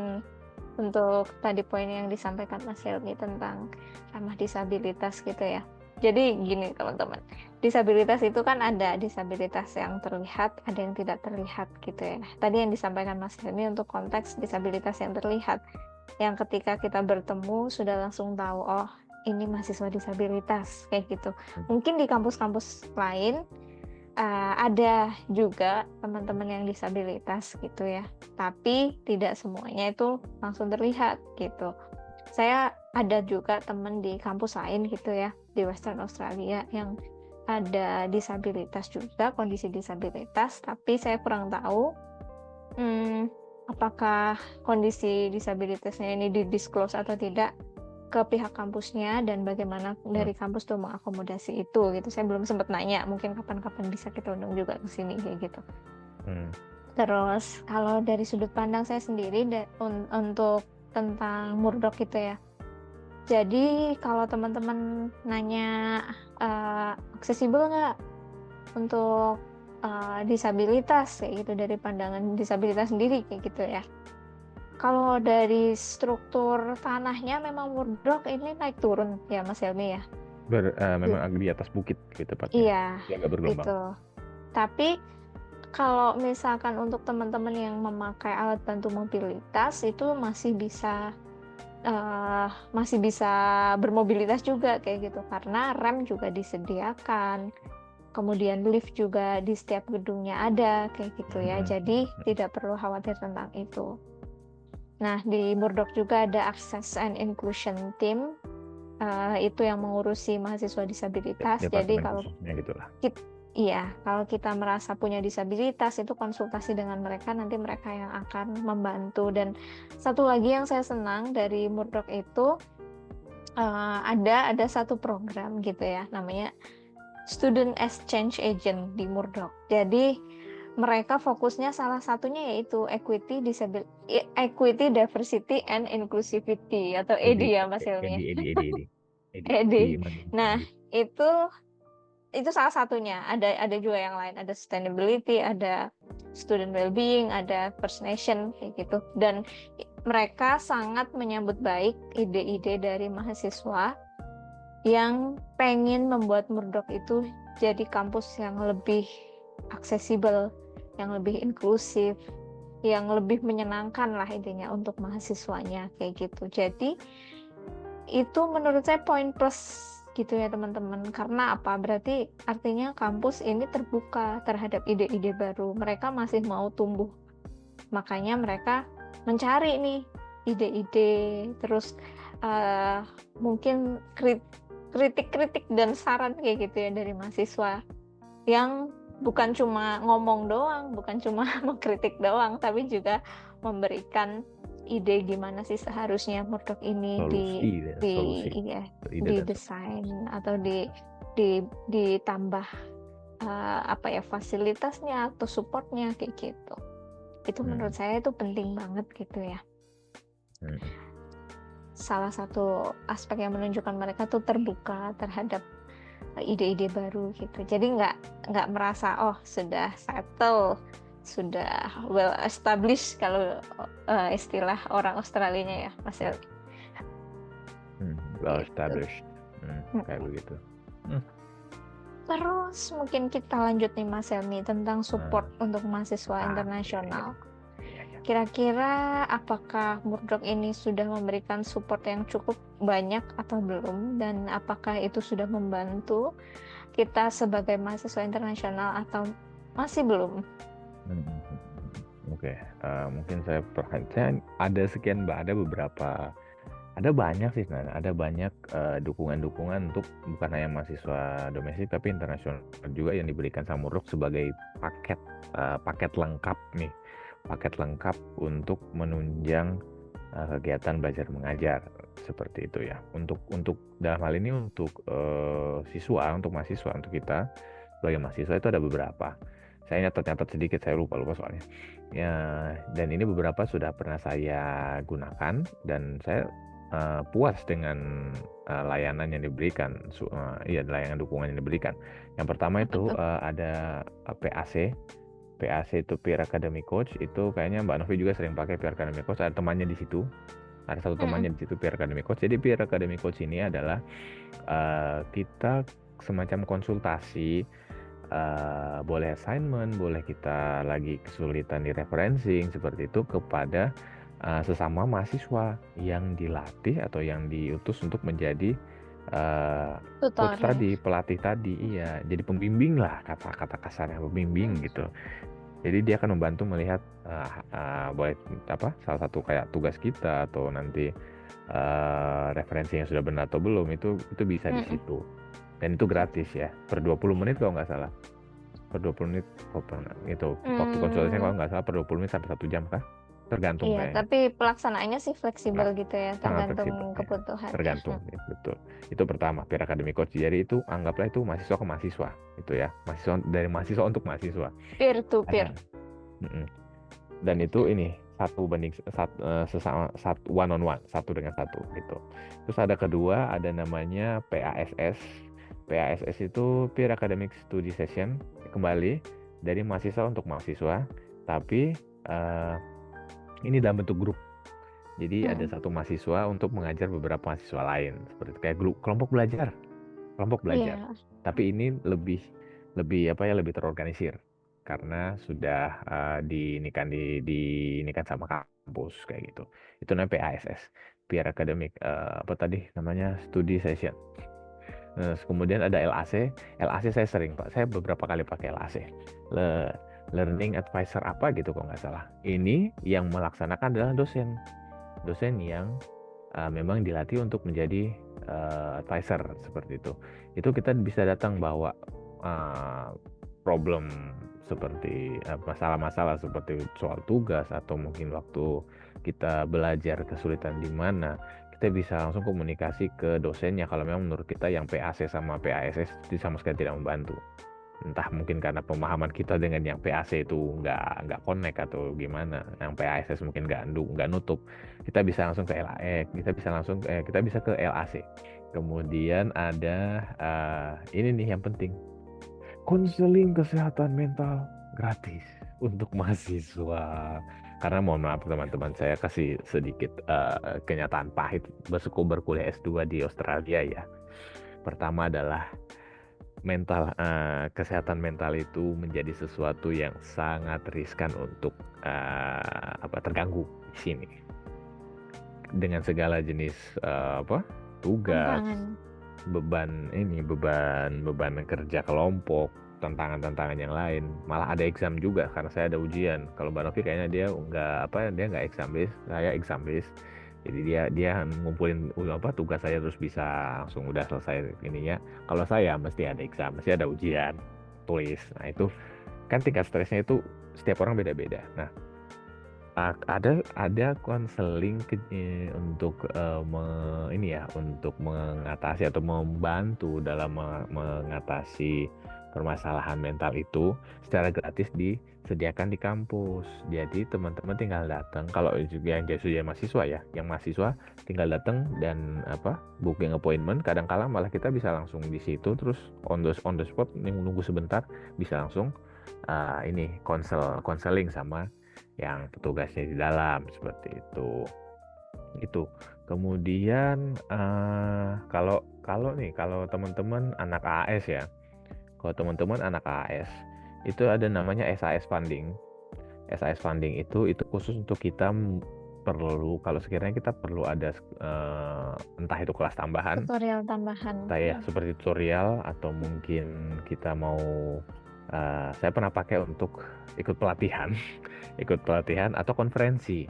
untuk tadi poin yang disampaikan Mas Helmi tentang ramah disabilitas gitu ya. Jadi gini teman-teman, disabilitas itu kan ada disabilitas yang terlihat, ada yang tidak terlihat gitu ya. Tadi yang disampaikan Mas Helmi untuk konteks disabilitas yang terlihat, yang ketika kita bertemu sudah langsung tahu, oh ini mahasiswa disabilitas kayak gitu. Mungkin di kampus-kampus lain ada juga teman-teman yang disabilitas gitu ya, tapi tidak semuanya itu langsung terlihat gitu. Saya ada juga teman di kampus lain gitu ya, di Western Australia yang ada disabilitas juga, kondisi disabilitas, tapi saya kurang tahu apakah kondisi disabilitasnya ini didisclose atau tidak ke pihak kampusnya dan bagaimana dari kampus tuh mengakomodasi itu gitu. Saya belum sempat nanya, mungkin kapan-kapan bisa kita undang juga ke sini kayak gitu. Terus kalau dari sudut pandang saya sendiri untuk tentang Murdok gitu ya. Jadi kalau teman-teman nanya aksesibel nggak untuk disabilitas kayak gitu, dari pandangan disabilitas sendiri kayak gitu ya. Kalau dari struktur tanahnya memang Murdok ini naik turun ya Mas Helmi ya. Memang di atas bukit gitu tepatnya. Iya, dia nggak bergelombang. gitu. Tapi kalau misalkan untuk teman-teman yang memakai alat bantu mobilitas itu masih bisa bermobilitas juga kayak gitu, karena rem juga disediakan, kemudian lift juga di setiap gedungnya ada kayak gitu ya. Jadi tidak perlu khawatir tentang itu. Nah, di Murdok juga ada Access and Inclusion Team, itu yang mengurusi mahasiswa disabilitas. Jadi kalau kalau kita merasa punya disabilitas, itu konsultasi dengan mereka, nanti mereka yang akan membantu. Dan satu lagi yang saya senang dari Murdok itu ada satu program gitu ya, namanya Student Exchange Agent di Murdok. Jadi mereka fokusnya salah satunya yaitu equity, diversity and inclusivity atau ED ya Mas Helmi. ED. Nah, itu salah satunya. Ada juga yang lain, ada sustainability, ada student well-being, ada First Nation kayak gitu. Dan mereka sangat menyambut baik ide-ide dari mahasiswa yang pengen membuat Murdok itu jadi kampus yang lebih aksesibel, yang lebih inklusif, yang lebih menyenangkan lah intinya untuk mahasiswanya kayak gitu. Jadi itu menurut saya poin plus gitu ya teman-teman. Karena apa? Berarti artinya kampus ini terbuka terhadap ide-ide baru. Mereka masih mau tumbuh. Makanya mereka mencari nih ide-ide, terus mungkin kritik-kritik dan saran kayak gitu ya dari mahasiswa, yang bukan cuma ngomong doang, bukan cuma mengkritik doang, tapi juga memberikan ide gimana sih seharusnya Murdok ini didesain atau ditambah fasilitasnya atau supportnya kayak gitu. Itu menurut saya itu penting banget gitu ya. Salah satu aspek yang menunjukkan mereka tuh terbuka terhadap ide-ide baru gitu. Jadi nggak merasa sudah settle, sudah well established kalau istilah orang Australianya ya Mas El. Well established, kayak begitu. Terus mungkin kita lanjut nih Mas Helmi tentang support untuk mahasiswa internasional. Kira-kira apakah Murdok ini sudah memberikan support yang cukup banyak atau belum, dan apakah itu sudah membantu kita sebagai mahasiswa internasional atau masih belum? Mungkin saya perhatikan ada banyak sih sebenarnya, ada banyak dukungan-dukungan untuk bukan hanya mahasiswa domestik tapi internasional juga yang diberikan sama Murdok sebagai paket lengkap untuk menunjang kegiatan belajar mengajar seperti itu ya. Untuk dalam hal ini untuk mahasiswa, untuk kita sebagai mahasiswa itu ada beberapa. Saya nyatet-nyatet sedikit, saya lupa soalnya. Ya, dan ini beberapa sudah pernah saya gunakan dan saya puas dengan layanan yang diberikan, layanan dukungan yang diberikan. Yang pertama Apa itu tuh? ada PAC. PAC itu Peer Academy Coach, itu kayaknya Mbak Novi juga sering pakai Peer Academy Coach, ada temannya di situ. Ada satu temannya di situ Peer Academy Coach. Jadi Peer Academy Coach ini adalah kita semacam konsultasi, boleh assignment, boleh kita lagi kesulitan di referencing seperti itu kepada sesama mahasiswa yang dilatih atau yang diutus untuk menjadi coach Tutor ya. tadi, pelatih tadi, iya, jadi pembimbing lah, kata-kata kasarnya pembimbing gitu. Jadi dia akan membantu melihat boleh salah satu kayak tugas kita atau nanti referensi yang sudah benar atau belum, itu bisa di situ. Dan itu gratis ya, per 20 menit kalau nggak salah. Per 20 menit itu waktu konsultasinya kalau nggak salah per 20 menit sampai 1 jam kah? Tergantung Iya, kayaknya. tapi pelaksanaannya sih fleksibel gitu ya, Sangat tergantung fleksibel, kebutuhan. tergantung, ya, betul. Itu pertama, Peer Academy Coach. Jadi itu anggaplah itu mahasiswa ke mahasiswa, itu ya, mahasiswa dari mahasiswa untuk mahasiswa. Peer to peer. Dan itu ini one on one, satu dengan satu gitu. Terus ada kedua, ada namanya PASS. PASS itu Peer Academic Study Session, kembali dari mahasiswa untuk mahasiswa, tapi ini dalam bentuk grup. Jadi ada satu mahasiswa untuk mengajar beberapa mahasiswa lain, seperti kayak grup kelompok belajar. Tapi ini lebih terorganisir karena sudah diinikan sama kampus kayak gitu. Itu namanya PASS, Peer Academic Study Session. Kemudian ada LAC. LAC saya sering, Pak. Saya beberapa kali pakai LAC. Learning Advisor apa gitu kalau nggak salah. Ini yang melaksanakan adalah dosen yang memang dilatih untuk menjadi advisor seperti itu. Itu kita bisa datang bawa problem seperti masalah-masalah seperti soal tugas atau mungkin waktu kita belajar kesulitan di mana, kita bisa langsung komunikasi ke dosennya kalau memang menurut kita yang PAC sama PASS itu sama sekali tidak membantu. Entah mungkin karena pemahaman kita dengan yang PAC itu nggak connect atau gimana, yang PASS mungkin nggak nutup, kita bisa langsung ke LAC, kita bisa ke LAC. Kemudian ada ini nih yang penting, konseling kesehatan mental gratis untuk mahasiswa. Karena mohon maaf teman-teman, saya kasih sedikit kenyataan pahit berkuliah S2 di Australia ya. Pertama adalah kesehatan mental itu menjadi sesuatu yang sangat riskan untuk terganggu di sini dengan segala jenis tugas, beban kerja kelompok, tantangan yang lain. Malah ada exam juga karena saya ada ujian. Kalau Mbak Novi kayaknya dia nggak exam based, saya exam based. Jadi dia ngumpulin tugas saya terus bisa langsung udah selesai ininya. Kalau saya mesti ada exam, mesti ada ujian tulis. Nah itu kan tingkat stresnya itu setiap orang beda-beda. Nah ada konseling untuk untuk mengatasi atau membantu dalam mengatasi permasalahan mental itu secara gratis disediakan di kampus. Jadi teman-teman tinggal datang, kalau yang sudah mahasiswa ya, yang mahasiswa tinggal datang dan booking appointment. Kadang-kala malah kita bisa langsung di situ terus on the spot, nunggu sebentar bisa langsung konseling sama yang petugasnya di dalam seperti itu. Kemudian kalau teman-teman anak AS ya, itu ada namanya SAS funding. SAS funding itu khusus untuk kita perlu, kalau sekiranya kita perlu ada entah itu kelas tambahan, tutorial tambahan, seperti tutorial, atau mungkin kita mau saya pernah pakai untuk ikut pelatihan atau konferensi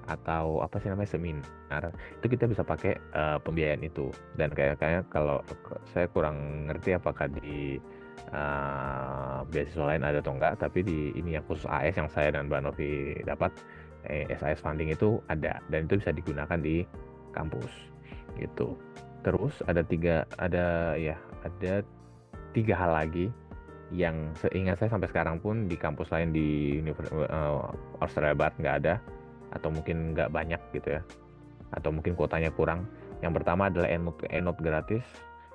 atau seminar, itu kita bisa pakai pembiayaan itu. Dan kayaknya kalau saya kurang ngerti apakah di beasiswa lain ada atau enggak, tapi di ini yang khusus AS yang saya dan Mbak Novi dapat, SAS funding itu ada dan itu bisa digunakan di kampus gitu. Terus ada tiga hal lagi yang seingat saya sampai sekarang pun di kampus lain di Australia Barat nggak ada, atau mungkin nggak banyak gitu ya, atau mungkin kuotanya kurang. Yang pertama adalah EndNote gratis.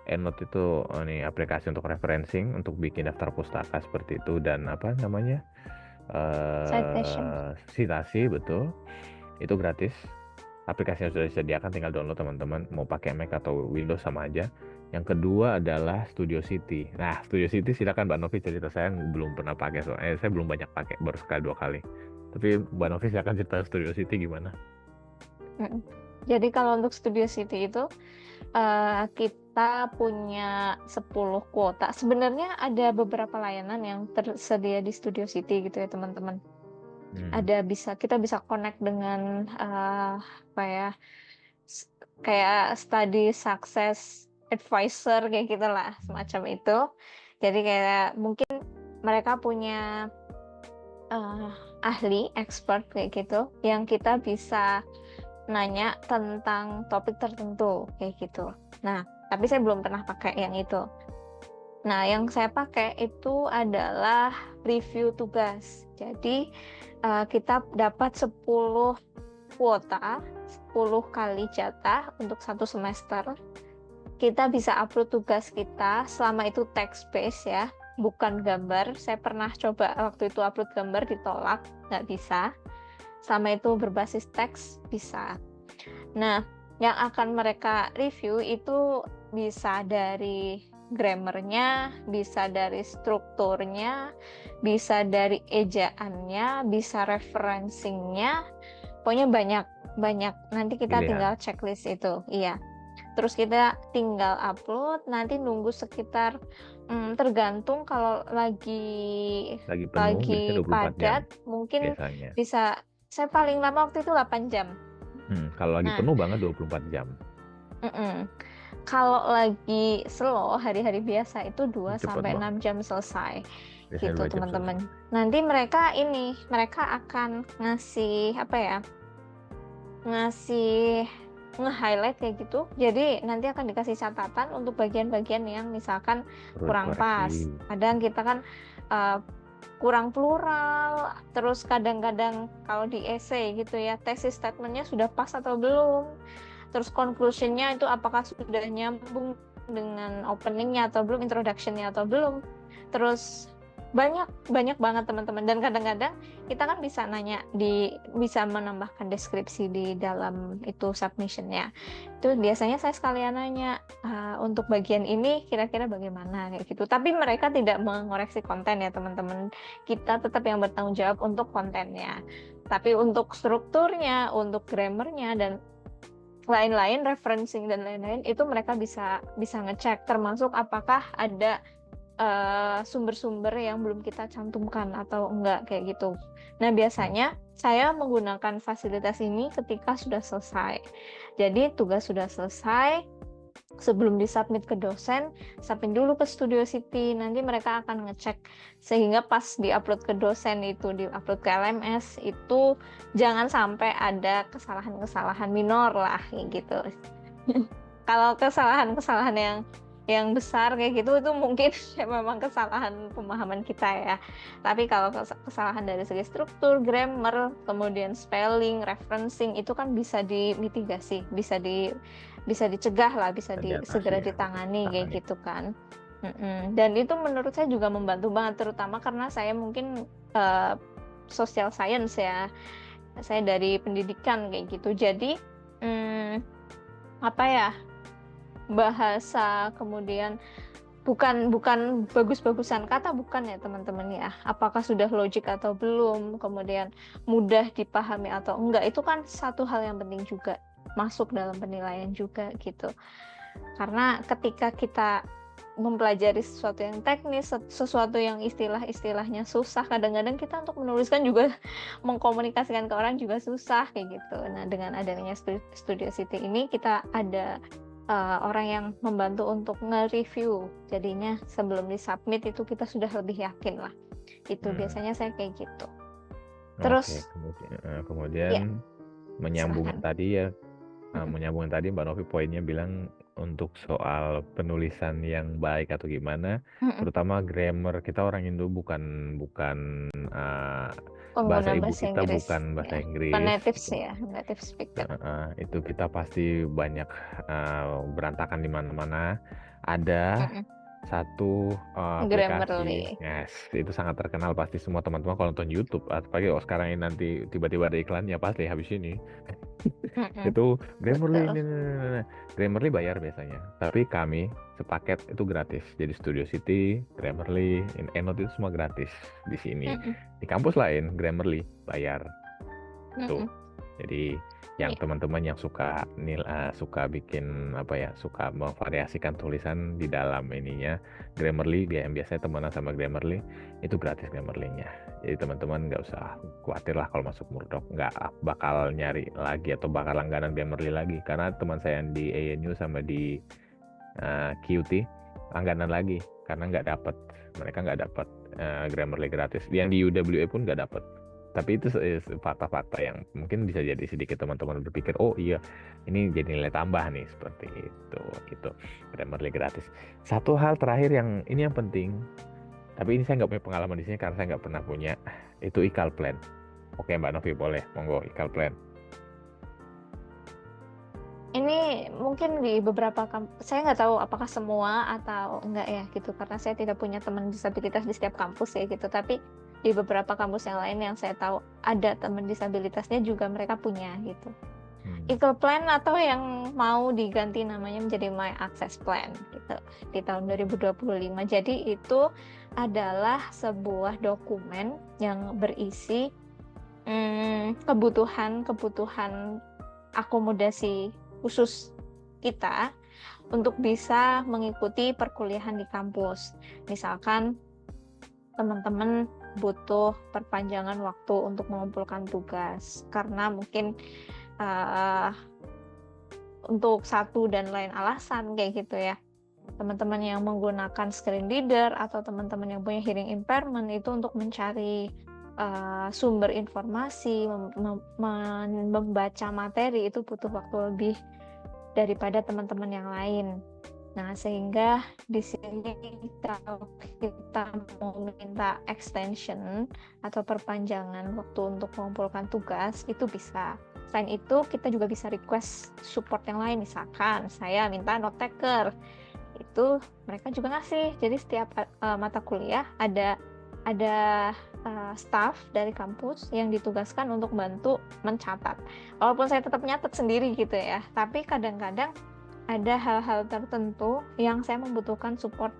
EndNote itu ini aplikasi untuk referencing, untuk bikin daftar pustaka seperti itu, dan apa namanya, Citation. citasi, betul. Itu gratis. Aplikasinya sudah disediakan, tinggal download teman-teman. Mau pakai Mac atau Windows sama aja. Yang kedua adalah Studio City. Nah, Studio City silakan Mbak Novi cerita. Saya belum pernah pakai, saya belum banyak pakai, baru sekali 2 kali. Tapi Mbak Novi silakan cerita Studio City gimana. Jadi kalau untuk Studio City itu kita punya 10 kuota. Sebenarnya ada beberapa layanan yang tersedia di Studio City gitu ya teman-teman. Kita bisa connect dengan apa ya, kayak study success advisor kayak gitulah, semacam itu. Jadi kayak mungkin mereka punya ahli expert kayak gitu yang kita bisa nanya tentang topik tertentu kayak gitu. Nah, tapi saya belum pernah pakai yang itu. Nah, yang saya pakai itu adalah review tugas. Jadi kita dapat 10 kuota, 10 kali jatah untuk 1 semester. Kita bisa upload tugas kita, selama itu text based ya, bukan gambar. Saya pernah coba waktu itu upload gambar, ditolak, nggak bisa. Selama itu berbasis teks, bisa. Nah, yang akan mereka review itu bisa dari grammarnya, bisa dari strukturnya, bisa dari ejaannya, bisa referencingnya, pokoknya banyak. Nanti kita tinggal checklist itu, iya. Terus kita tinggal upload, nanti nunggu sekitar tergantung kalau lagi penuh, padat, mungkin biasanya. bisa, saya paling lama waktu itu 8 jam. Kalau lagi penuh banget 24 jam. Kalau lagi slow, hari-hari biasa itu 2-6 jam selesai. Gitu teman-teman. Nanti mereka akan ngasih apa ya? Ngasih nge-highlight kayak gitu. Jadi nanti akan dikasih catatan untuk bagian-bagian yang misalkan kurang pas. Kadang kita kan kurang plural, terus kadang-kadang kalau di essay gitu ya, tesis statementnya sudah pas atau belum, terus conclusionnya itu apakah sudah nyambung dengan openingnya atau belum, introductionnya atau belum, terus banyak banget teman-teman. Dan kadang-kadang kita kan bisa bisa menambahkan deskripsi di dalam itu submissionnya. Itu biasanya saya sekalian nanya untuk bagian ini kira-kira bagaimana kayak gitu. Tapi mereka tidak mengoreksi konten ya teman-teman. Kita tetap yang bertanggung jawab untuk kontennya. Tapi untuk strukturnya, untuk grammarnya dan lain-lain, referencing dan lain-lain, itu mereka bisa ngecek, termasuk apakah ada sumber-sumber yang belum kita cantumkan atau enggak kayak gitu. Nah, biasanya saya menggunakan fasilitas ini ketika sudah selesai. Jadi tugas sudah selesai, sebelum disubmit ke dosen, submit dulu ke Studio City. Nanti mereka akan ngecek sehingga pas diupload ke dosen itu, diupload ke LMS itu jangan sampai ada kesalahan-kesalahan minor lah kayak gitu. Kalau kesalahan-kesalahan yang besar kayak gitu itu mungkin memang kesalahan pemahaman kita ya. Tapi kalau kesalahan dari segi struktur, grammar, kemudian spelling, referencing itu kan bisa dimitigasi, bisa dicegah lah, bisa segera ditangani kayak gitu kan. Dan itu menurut saya juga membantu banget, terutama karena saya mungkin social science ya, saya dari pendidikan kayak gitu. Jadi apa ya, bahasa, kemudian bukan bagus-bagusan kata, bukan ya teman-teman ya, apakah sudah logik atau belum, kemudian mudah dipahami atau enggak, itu kan satu hal yang penting juga, masuk dalam penilaian juga gitu. Karena ketika kita mempelajari sesuatu yang teknis, sesuatu yang istilahnya susah, kadang-kadang kita untuk menuliskan juga mengkomunikasikan ke orang juga susah kayak gitu. Nah, dengan adanya Studio City ini kita ada orang yang membantu untuk nge-review, jadinya sebelum disubmit itu kita sudah lebih yakin lah. Itu biasanya saya kayak gitu. Terus kemudian menyambung tadi ya, menyambung tadi Mbak Novi poinnya bilang untuk soal penulisan yang baik atau gimana, Mm-mm. terutama grammar. Kita orang Indo bukan bukan bahasa Pengguna ibu bahasa kita Inggris bukan bahasa ya. Inggris Native gitu. sih ya, native speaker. Itu kita pasti banyak berantakan di mana-mana. Ada Mm-mm. satu aplikasi, Grammarly. yes, itu sangat terkenal, pasti semua teman-teman kalau nonton YouTube, apalagi kalau sekarang ini nanti tiba-tiba ada iklannya pasti habis ini. Mm-mm. Itu Grammarly, Betul. Grammarly bayar biasanya, tapi kami sepaket itu gratis. Jadi Studio City, Grammarly, Endnote itu semua gratis di sini. Mm-mm. Di kampus lain Grammarly bayar tuh. Mm-mm. Jadi yang Iya. teman-teman yang suka suka bikin suka memvariasikan tulisan di dalam ininya Grammarly, dia yang biasanya temenan sama Grammarly, itu gratis Grammarly-nya. Jadi teman-teman nggak usah khawatir lah kalau masuk Murdoch nggak bakal nyari lagi atau bakal langganan Grammarly lagi, karena teman saya yang di ANU sama di QT langganan lagi karena mereka nggak dapat Grammarly gratis. Yang di UWA pun nggak dapat. Tapi itu fakta-fakta yang mungkin bisa jadi sedikit teman-teman berpikir, oh iya ini jadi nilai tambah nih, seperti itu gitu. Grammarly gratis. Satu hal terakhir yang penting, tapi ini saya nggak punya pengalaman di sini karena saya nggak pernah punya, itu ICAL Plan. Oke Mbak Novi, boleh, monggo ICAL Plan. Ini mungkin di beberapa kampus, saya nggak tahu apakah semua atau enggak ya gitu, karena saya tidak punya teman disabilitas di setiap kampus ya gitu. Tapi di beberapa kampus yang lain yang saya tahu ada teman disabilitasnya juga mereka punya gitu. ICAL Plan atau yang mau diganti namanya menjadi My Access Plan gitu di tahun 2025. Jadi itu adalah sebuah dokumen yang berisi kebutuhan akomodasi khusus kita untuk bisa mengikuti perkuliahan di kampus. Misalkan teman-teman butuh perpanjangan waktu untuk mengumpulkan tugas karena mungkin untuk satu dan lain alasan kayak gitu ya. Teman-teman yang menggunakan screen reader atau teman-teman yang punya hearing impairment itu untuk mencari sumber informasi, membaca materi itu butuh waktu lebih daripada teman-teman yang lain. Nah, sehingga di sini kita mau minta extension atau perpanjangan waktu untuk mengumpulkan tugas, itu bisa. Selain itu, kita juga bisa request support yang lain. Misalkan saya minta note taker, itu mereka juga ngasih. Jadi setiap mata kuliah ada staff dari kampus yang ditugaskan untuk bantu mencatat. Walaupun saya tetap nyatet sendiri gitu ya, tapi kadang-kadang ada hal-hal tertentu yang saya membutuhkan support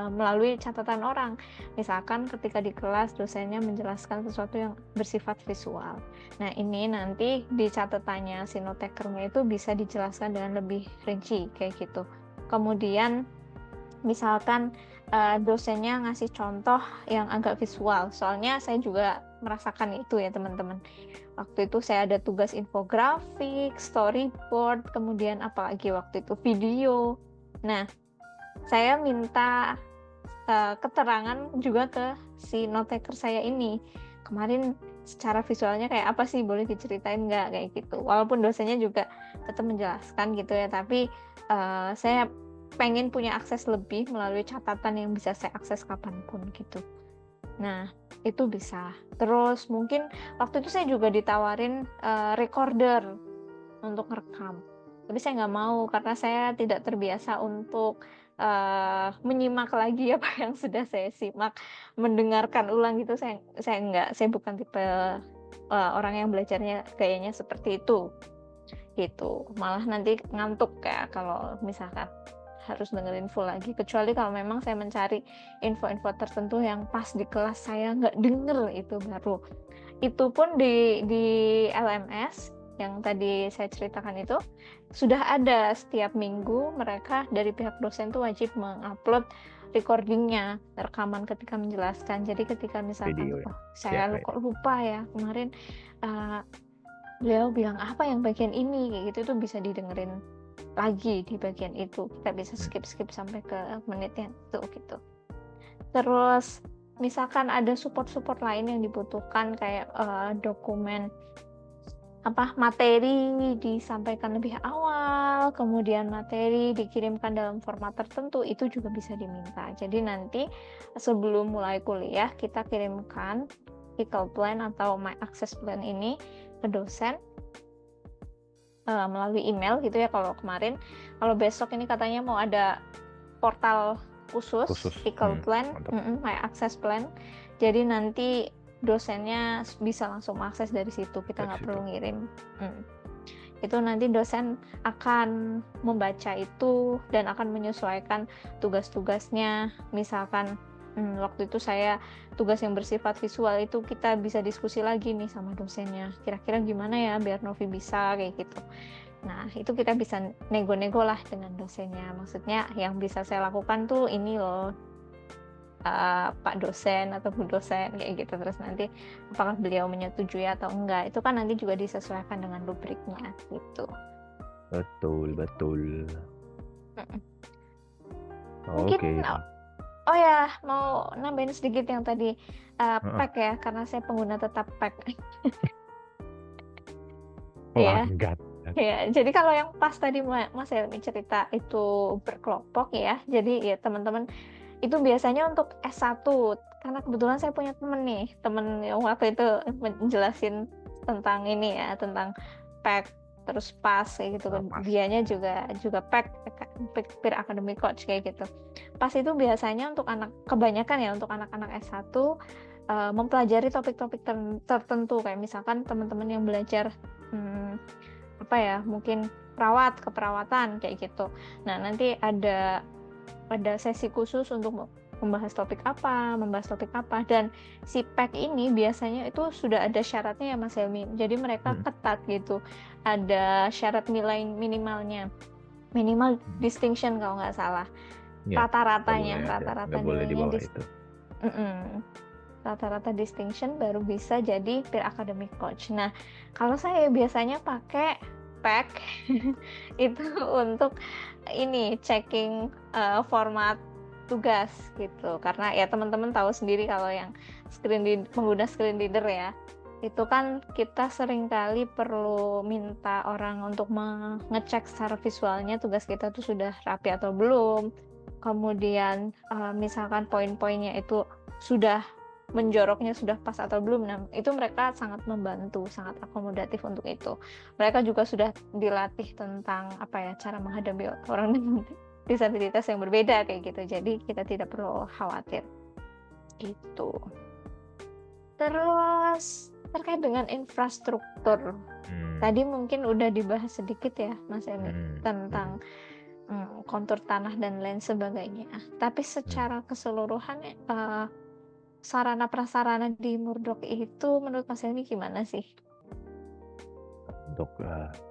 melalui catatan orang. Misalkan ketika di kelas dosennya menjelaskan sesuatu yang bersifat visual. Nah, ini nanti di catatannya si note takernya itu bisa dijelaskan dengan lebih rinci kayak gitu. Kemudian misalkan dosennya ngasih contoh yang agak visual, soalnya saya juga merasakan itu ya teman-teman. Waktu itu saya ada tugas infografik, storyboard, kemudian apalagi waktu itu video. Nah, saya minta keterangan juga ke si note taker saya ini. Kemarin secara visualnya kayak apa sih, boleh diceritain nggak kayak gitu. Walaupun dosennya juga tetap menjelaskan gitu ya, tapi saya pengen punya akses lebih melalui catatan yang bisa saya akses kapanpun gitu. Nah, itu bisa. Terus mungkin waktu itu saya juga ditawarin recorder untuk merekam. Tapi saya nggak mau karena saya tidak terbiasa untuk menyimak lagi apa yang sudah saya simak, mendengarkan ulang gitu. Saya bukan tipe orang yang belajarnya gayanya seperti itu. Gitu. Malah nanti ngantuk ya kalau misalkan harus dengerin full lagi, kecuali kalau memang saya mencari info-info tertentu yang pas di kelas saya nggak denger, itu baru. Itu pun di LMS yang tadi saya ceritakan itu sudah ada setiap minggu, mereka dari pihak dosen tuh wajib mengupload recordingnya, rekaman ketika menjelaskan. Jadi ketika misalkan Video, saya lupa ya kemarin beliau bilang apa yang bagian ini kayak gitu, itu bisa didengerin lagi di bagian itu. Kita bisa skip sampai ke menit yang itu gitu. Terus misalkan ada support lain yang dibutuhkan kayak dokumen materi disampaikan lebih awal file, kemudian materi dikirimkan dalam format tertentu, itu juga bisa diminta. Jadi nanti sebelum mulai kuliah kita kirimkan Equal Plan atau My Access Plan ini ke dosen melalui email gitu ya kalau kemarin. Kalau besok ini katanya mau ada portal khusus Equal Plan, My Access Plan. Jadi nanti dosennya bisa langsung akses dari situ, kita nggak perlu ngirim. Itu nanti dosen akan membaca itu dan akan menyesuaikan tugas-tugasnya. Misalkan waktu itu saya tugas yang bersifat visual itu kita bisa diskusi lagi nih sama dosennya, kira-kira gimana ya biar Novi bisa kayak gitu. Nah itu kita bisa nego-nego lah dengan dosennya, maksudnya yang bisa saya lakukan tuh ini loh Pak dosen atau Bu dosen kayak gitu. Terus nanti apakah beliau menyetujui atau enggak, itu kan nanti juga disesuaikan dengan rubriknya gitu. Betul. Mungkin oh ya, mau nambahin sedikit yang tadi pack ya, karena saya pengguna tetap pack. Ya, jadi kalau yang pas tadi Mas Helmi cerita itu berkelompok ya, jadi ya teman-teman itu biasanya untuk S1, karena kebetulan saya punya temen yang waktu itu menjelasin tentang ini ya, tentang pack terus pas kayak gitu. Dianya juga pack peer academic coach kayak gitu. Pas itu biasanya untuk kebanyakan ya untuk anak-anak S1 mempelajari topik-topik tertentu, kayak misalkan teman-teman yang belajar mungkin keperawatan kayak gitu. Nah, nanti ada sesi khusus untuk membahas topik apa, dan si pack ini biasanya itu sudah ada syaratnya ya Mas Helmi. Jadi mereka ketat gitu. Ada syarat nilai minimalnya. Minimal distinction kalau nggak salah. Rata-ratanya nilainya rata-rata distinction baru bisa jadi peer academic coach. Nah, kalau saya biasanya pakai pack itu untuk ini checking format tugas gitu, karena ya teman-teman tahu sendiri kalau yang pengguna screen reader ya, itu kan kita seringkali perlu minta orang untuk mengecek secara visualnya tugas kita tuh sudah rapi atau belum, kemudian misalkan poin-poinnya itu sudah menjoroknya sudah pas atau belum. Nah, itu mereka sangat membantu, sangat akomodatif untuk itu. Mereka juga sudah dilatih tentang cara menghadapi orang dengan disabilitas yang berbeda kayak gitu. Jadi kita tidak perlu khawatir. Gitu. Terus terkait dengan infrastruktur. Tadi mungkin udah dibahas sedikit ya, Mas Emi, tentang kontur tanah dan lain sebagainya. Tapi secara keseluruhan sarana prasarana di Murdoch itu menurut Mas Helmi gimana sih? Untuk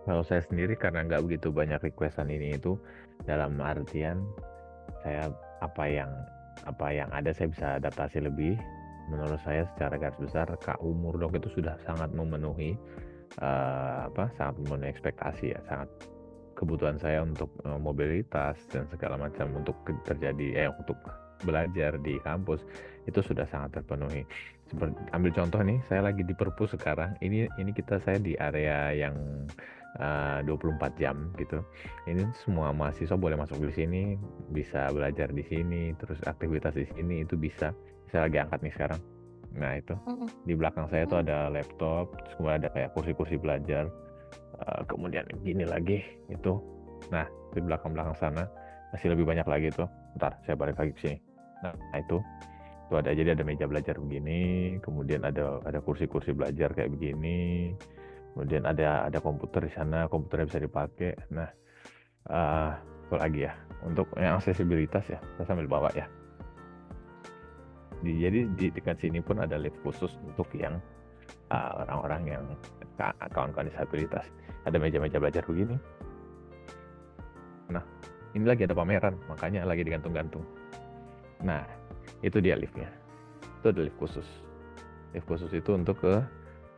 kalau saya sendiri karena nggak begitu banyak requestan ini itu, dalam artian saya apa yang ada saya bisa adaptasi lebih. Menurut saya secara garis besar KU Murdoch itu sudah sangat memenuhi sangat memenuhi ekspektasi ya, sangat kebutuhan saya untuk mobilitas dan segala macam untuk untuk belajar di kampus itu sudah sangat terpenuhi. Seperti ambil contoh nih, saya lagi di Perpus sekarang. Ini saya di area yang 24 jam gitu. Ini semua mahasiswa boleh masuk di sini, bisa belajar di sini, terus aktivitas di sini itu bisa. Saya lagi angkat nih sekarang. Nah, itu di belakang saya tuh ada laptop, terus kemudian ada kayak kursi-kursi belajar. Kemudian gini lagi itu. Nah, di belakang sana masih lebih banyak lagi tuh. Bentar, saya balik lagi ke sini. Nah, itu jadi ada meja belajar begini, kemudian ada kursi-kursi belajar kayak begini, kemudian ada komputer di sana, komputernya bisa dipakai. Nah, apa lagi ya, untuk yang aksesibilitas ya, saya sambil bawa ya. Jadi di dekat sini pun ada lift khusus untuk yang orang-orang yang kawan-kawan disabilitas. Ada meja-meja belajar begini. Nah, ini lagi ada pameran, makanya lagi digantung-gantung. Nah, itu dia liftnya. Itu ada lift khusus. Lift khusus itu untuk ke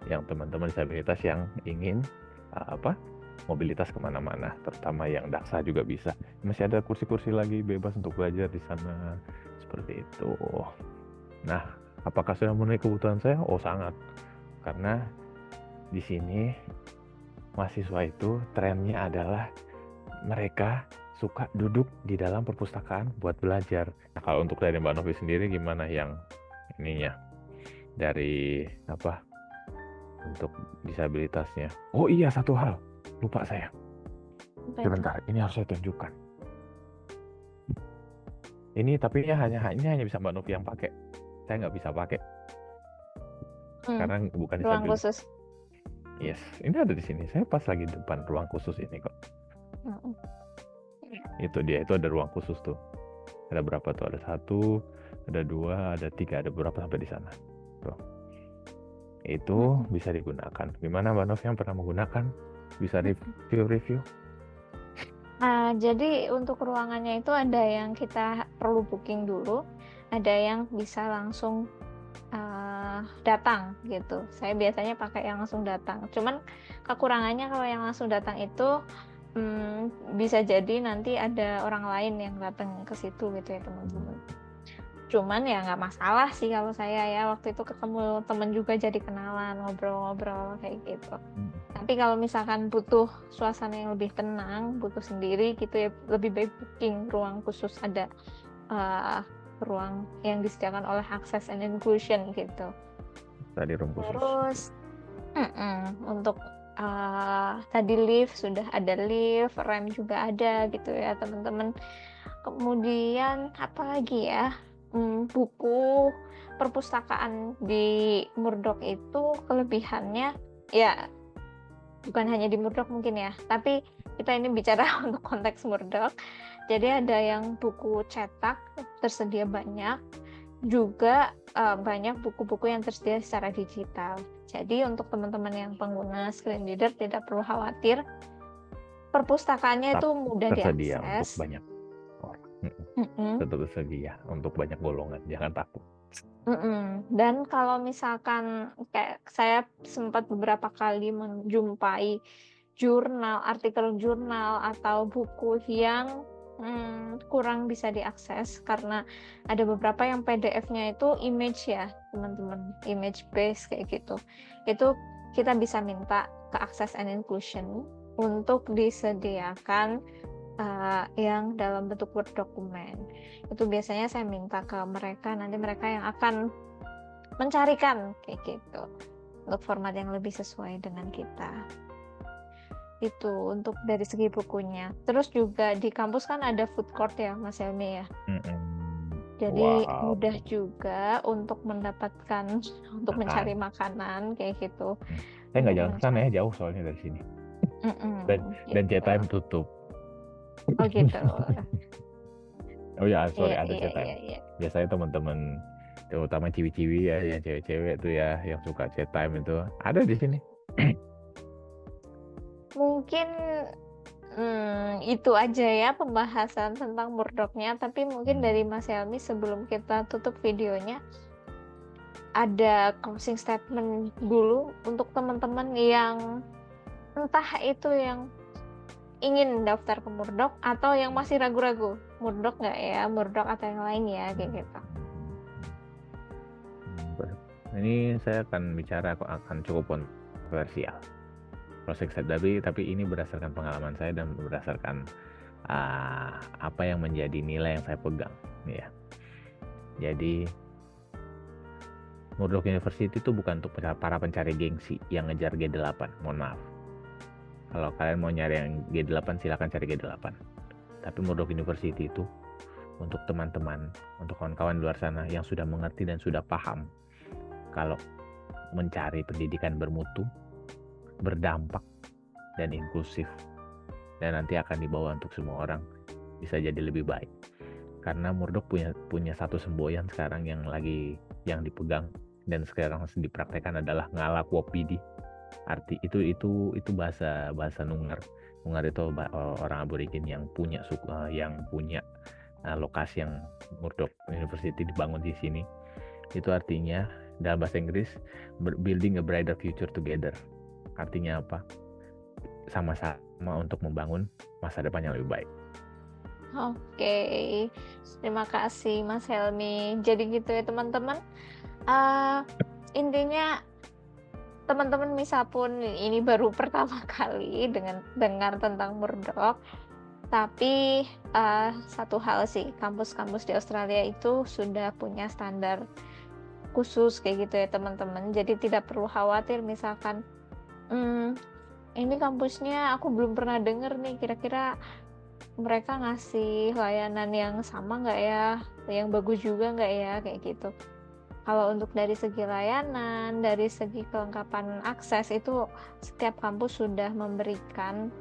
yang teman-teman disabilitas yang ingin mobilitas kemana-mana, terutama yang daksa juga bisa. Masih ada kursi-kursi lagi bebas untuk belajar di sana, seperti itu. Nah, apakah sudah memenuhi kebutuhan saya? Oh, sangat. Karena di sini mahasiswa itu trennya adalah mereka suka duduk di dalam perpustakaan buat belajar. Nah, kalau untuk dari Mbak Novi sendiri gimana yang ininya dari apa untuk disabilitasnya? Oh iya, satu hal lupa saya. Apa itu? Sebentar, ini harus saya tunjukkan. Ini tapi ya hanya bisa Mbak Novi yang pakai. Saya nggak bisa pakai karena bukan Ruang disabilitas. khusus. Yes, ini ada di sini. Saya pas lagi depan ruang khusus ini kok. Itu dia, itu ada ruang khusus tuh. Ada berapa tuh? Ada 1, ada 2, ada 3, ada berapa sampai di sana. Tuh. Itu bisa digunakan. Gimana Mbak Nov yang pernah menggunakan? Bisa review? Jadi untuk ruangannya itu ada yang kita perlu booking dulu, ada yang bisa langsung datang gitu. Saya biasanya pakai yang langsung datang. Cuman kekurangannya kalau yang langsung datang itu bisa jadi nanti ada orang lain yang datang ke situ gitu ya teman-teman. Cuman ya nggak masalah sih kalau saya ya, waktu itu ketemu temen juga jadi kenalan, ngobrol-ngobrol kayak gitu. Tapi kalau misalkan butuh suasana yang lebih tenang, butuh sendiri gitu ya, lebih baik booking ruang khusus, ada ruang yang disediakan oleh Access and Inclusion gitu. Tadi ruang khusus. Terus untuk tadi lift, sudah ada lift, rem juga ada gitu ya teman-teman. Kemudian apa lagi ya, buku perpustakaan di Murdoch itu kelebihannya ya bukan hanya di Murdoch mungkin ya, tapi kita ini bicara untuk konteks Murdoch. Jadi ada yang buku cetak tersedia banyak, juga banyak buku-buku yang tersedia secara digital. Jadi untuk teman-teman yang pengguna screen reader tidak perlu khawatir, perpustakaannya itu mudah tersedia diakses. Untuk banyak orang. Tetap tersedia untuk banyak golongan, jangan takut. Dan kalau misalkan kayak saya sempat beberapa kali menjumpai jurnal, artikel jurnal atau buku yang kurang bisa diakses karena ada beberapa yang PDF-nya itu image ya teman-teman, image based kayak gitu. Itu kita bisa minta ke Access and Inclusion untuk disediakan yang dalam bentuk Word dokumen. Itu biasanya saya minta ke mereka, nanti mereka yang akan mencarikan kayak gitu untuk format yang lebih sesuai dengan kita. Itu untuk dari segi bukunya. Terus juga di kampus kan ada food court ya Mas Helmi ya. Jadi mudah juga untuk mendapatkan, untuk mencari makanan kayak gitu. Saya nggak jalan ke sana ya, jauh soalnya dari sini. Dan C-Time tutup. Oh gitu. Oh ya, sorry, ada C-Time. Biasanya teman-teman, terutama ciwi-ciwi ya, yang cewek-cewek tuh ya, yang suka C-Time itu ada di sini. Mungkin itu aja ya pembahasan tentang Murdoch-nya, tapi mungkin dari Mas Helmi sebelum kita tutup videonya ada closing statement dulu untuk teman-teman yang entah itu yang ingin daftar ke Murdoch atau yang masih ragu-ragu, Murdoch nggak ya, Murdoch atau yang lain ya kayak gitu. Ini saya akan bicara akan cukup kontroversial. Closing statement, tapi ini berdasarkan pengalaman saya dan berdasarkan apa yang menjadi nilai yang saya pegang ya. Jadi Murdoch University itu bukan untuk para pencari gengsi yang ngejar G8, mohon maaf. Kalau kalian mau nyari yang G8 silakan cari G8. Tapi Murdoch University itu untuk teman-teman, untuk kawan-kawan di luar sana yang sudah mengerti dan sudah paham kalau mencari pendidikan bermutu, berdampak, dan inklusif, dan nanti akan dibawa untuk semua orang bisa jadi lebih baik. Karena Murdoch punya satu semboyan sekarang yang dipegang dan sekarang dipraktekkan adalah ngalak wopidi. Arti itu bahasa Nungar. Nungar itu orang aborigin yang punya lokasi yang Murdoch University dibangun di sini. Itu artinya dalam bahasa Inggris building a brighter future together. Artinya apa? Sama-sama untuk membangun masa depan yang lebih baik. Oke, terima kasih Mas Helmi. Jadi gitu ya teman-teman. Intinya teman-teman misal pun ini baru pertama kali dengar tentang Murdoch, Tapi satu hal sih, kampus-kampus di Australia itu sudah punya standar khusus kayak gitu ya teman-teman. Jadi tidak perlu khawatir misalkan, ini kampusnya aku belum pernah denger nih, kira-kira mereka ngasih layanan yang sama nggak ya, yang bagus juga nggak ya, kayak gitu. Kalau untuk dari segi layanan, dari segi kelengkapan akses itu setiap kampus sudah memberikan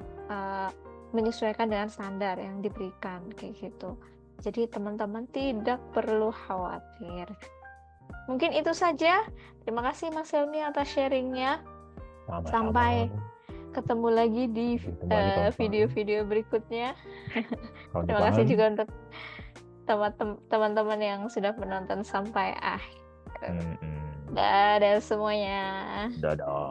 menyesuaikan dengan standar yang diberikan kayak gitu. Jadi teman-teman tidak perlu khawatir. Mungkin itu saja. Terima kasih Mas Helmi atas sharingnya. Sama-sama. Sampai ketemu lagi di Ketemu lagi tahun depan. video-video berikutnya. Tahun Terima kasih depan. juga untuk teman-teman yang sudah menonton sampai akhir. Dadah semuanya. Dadah.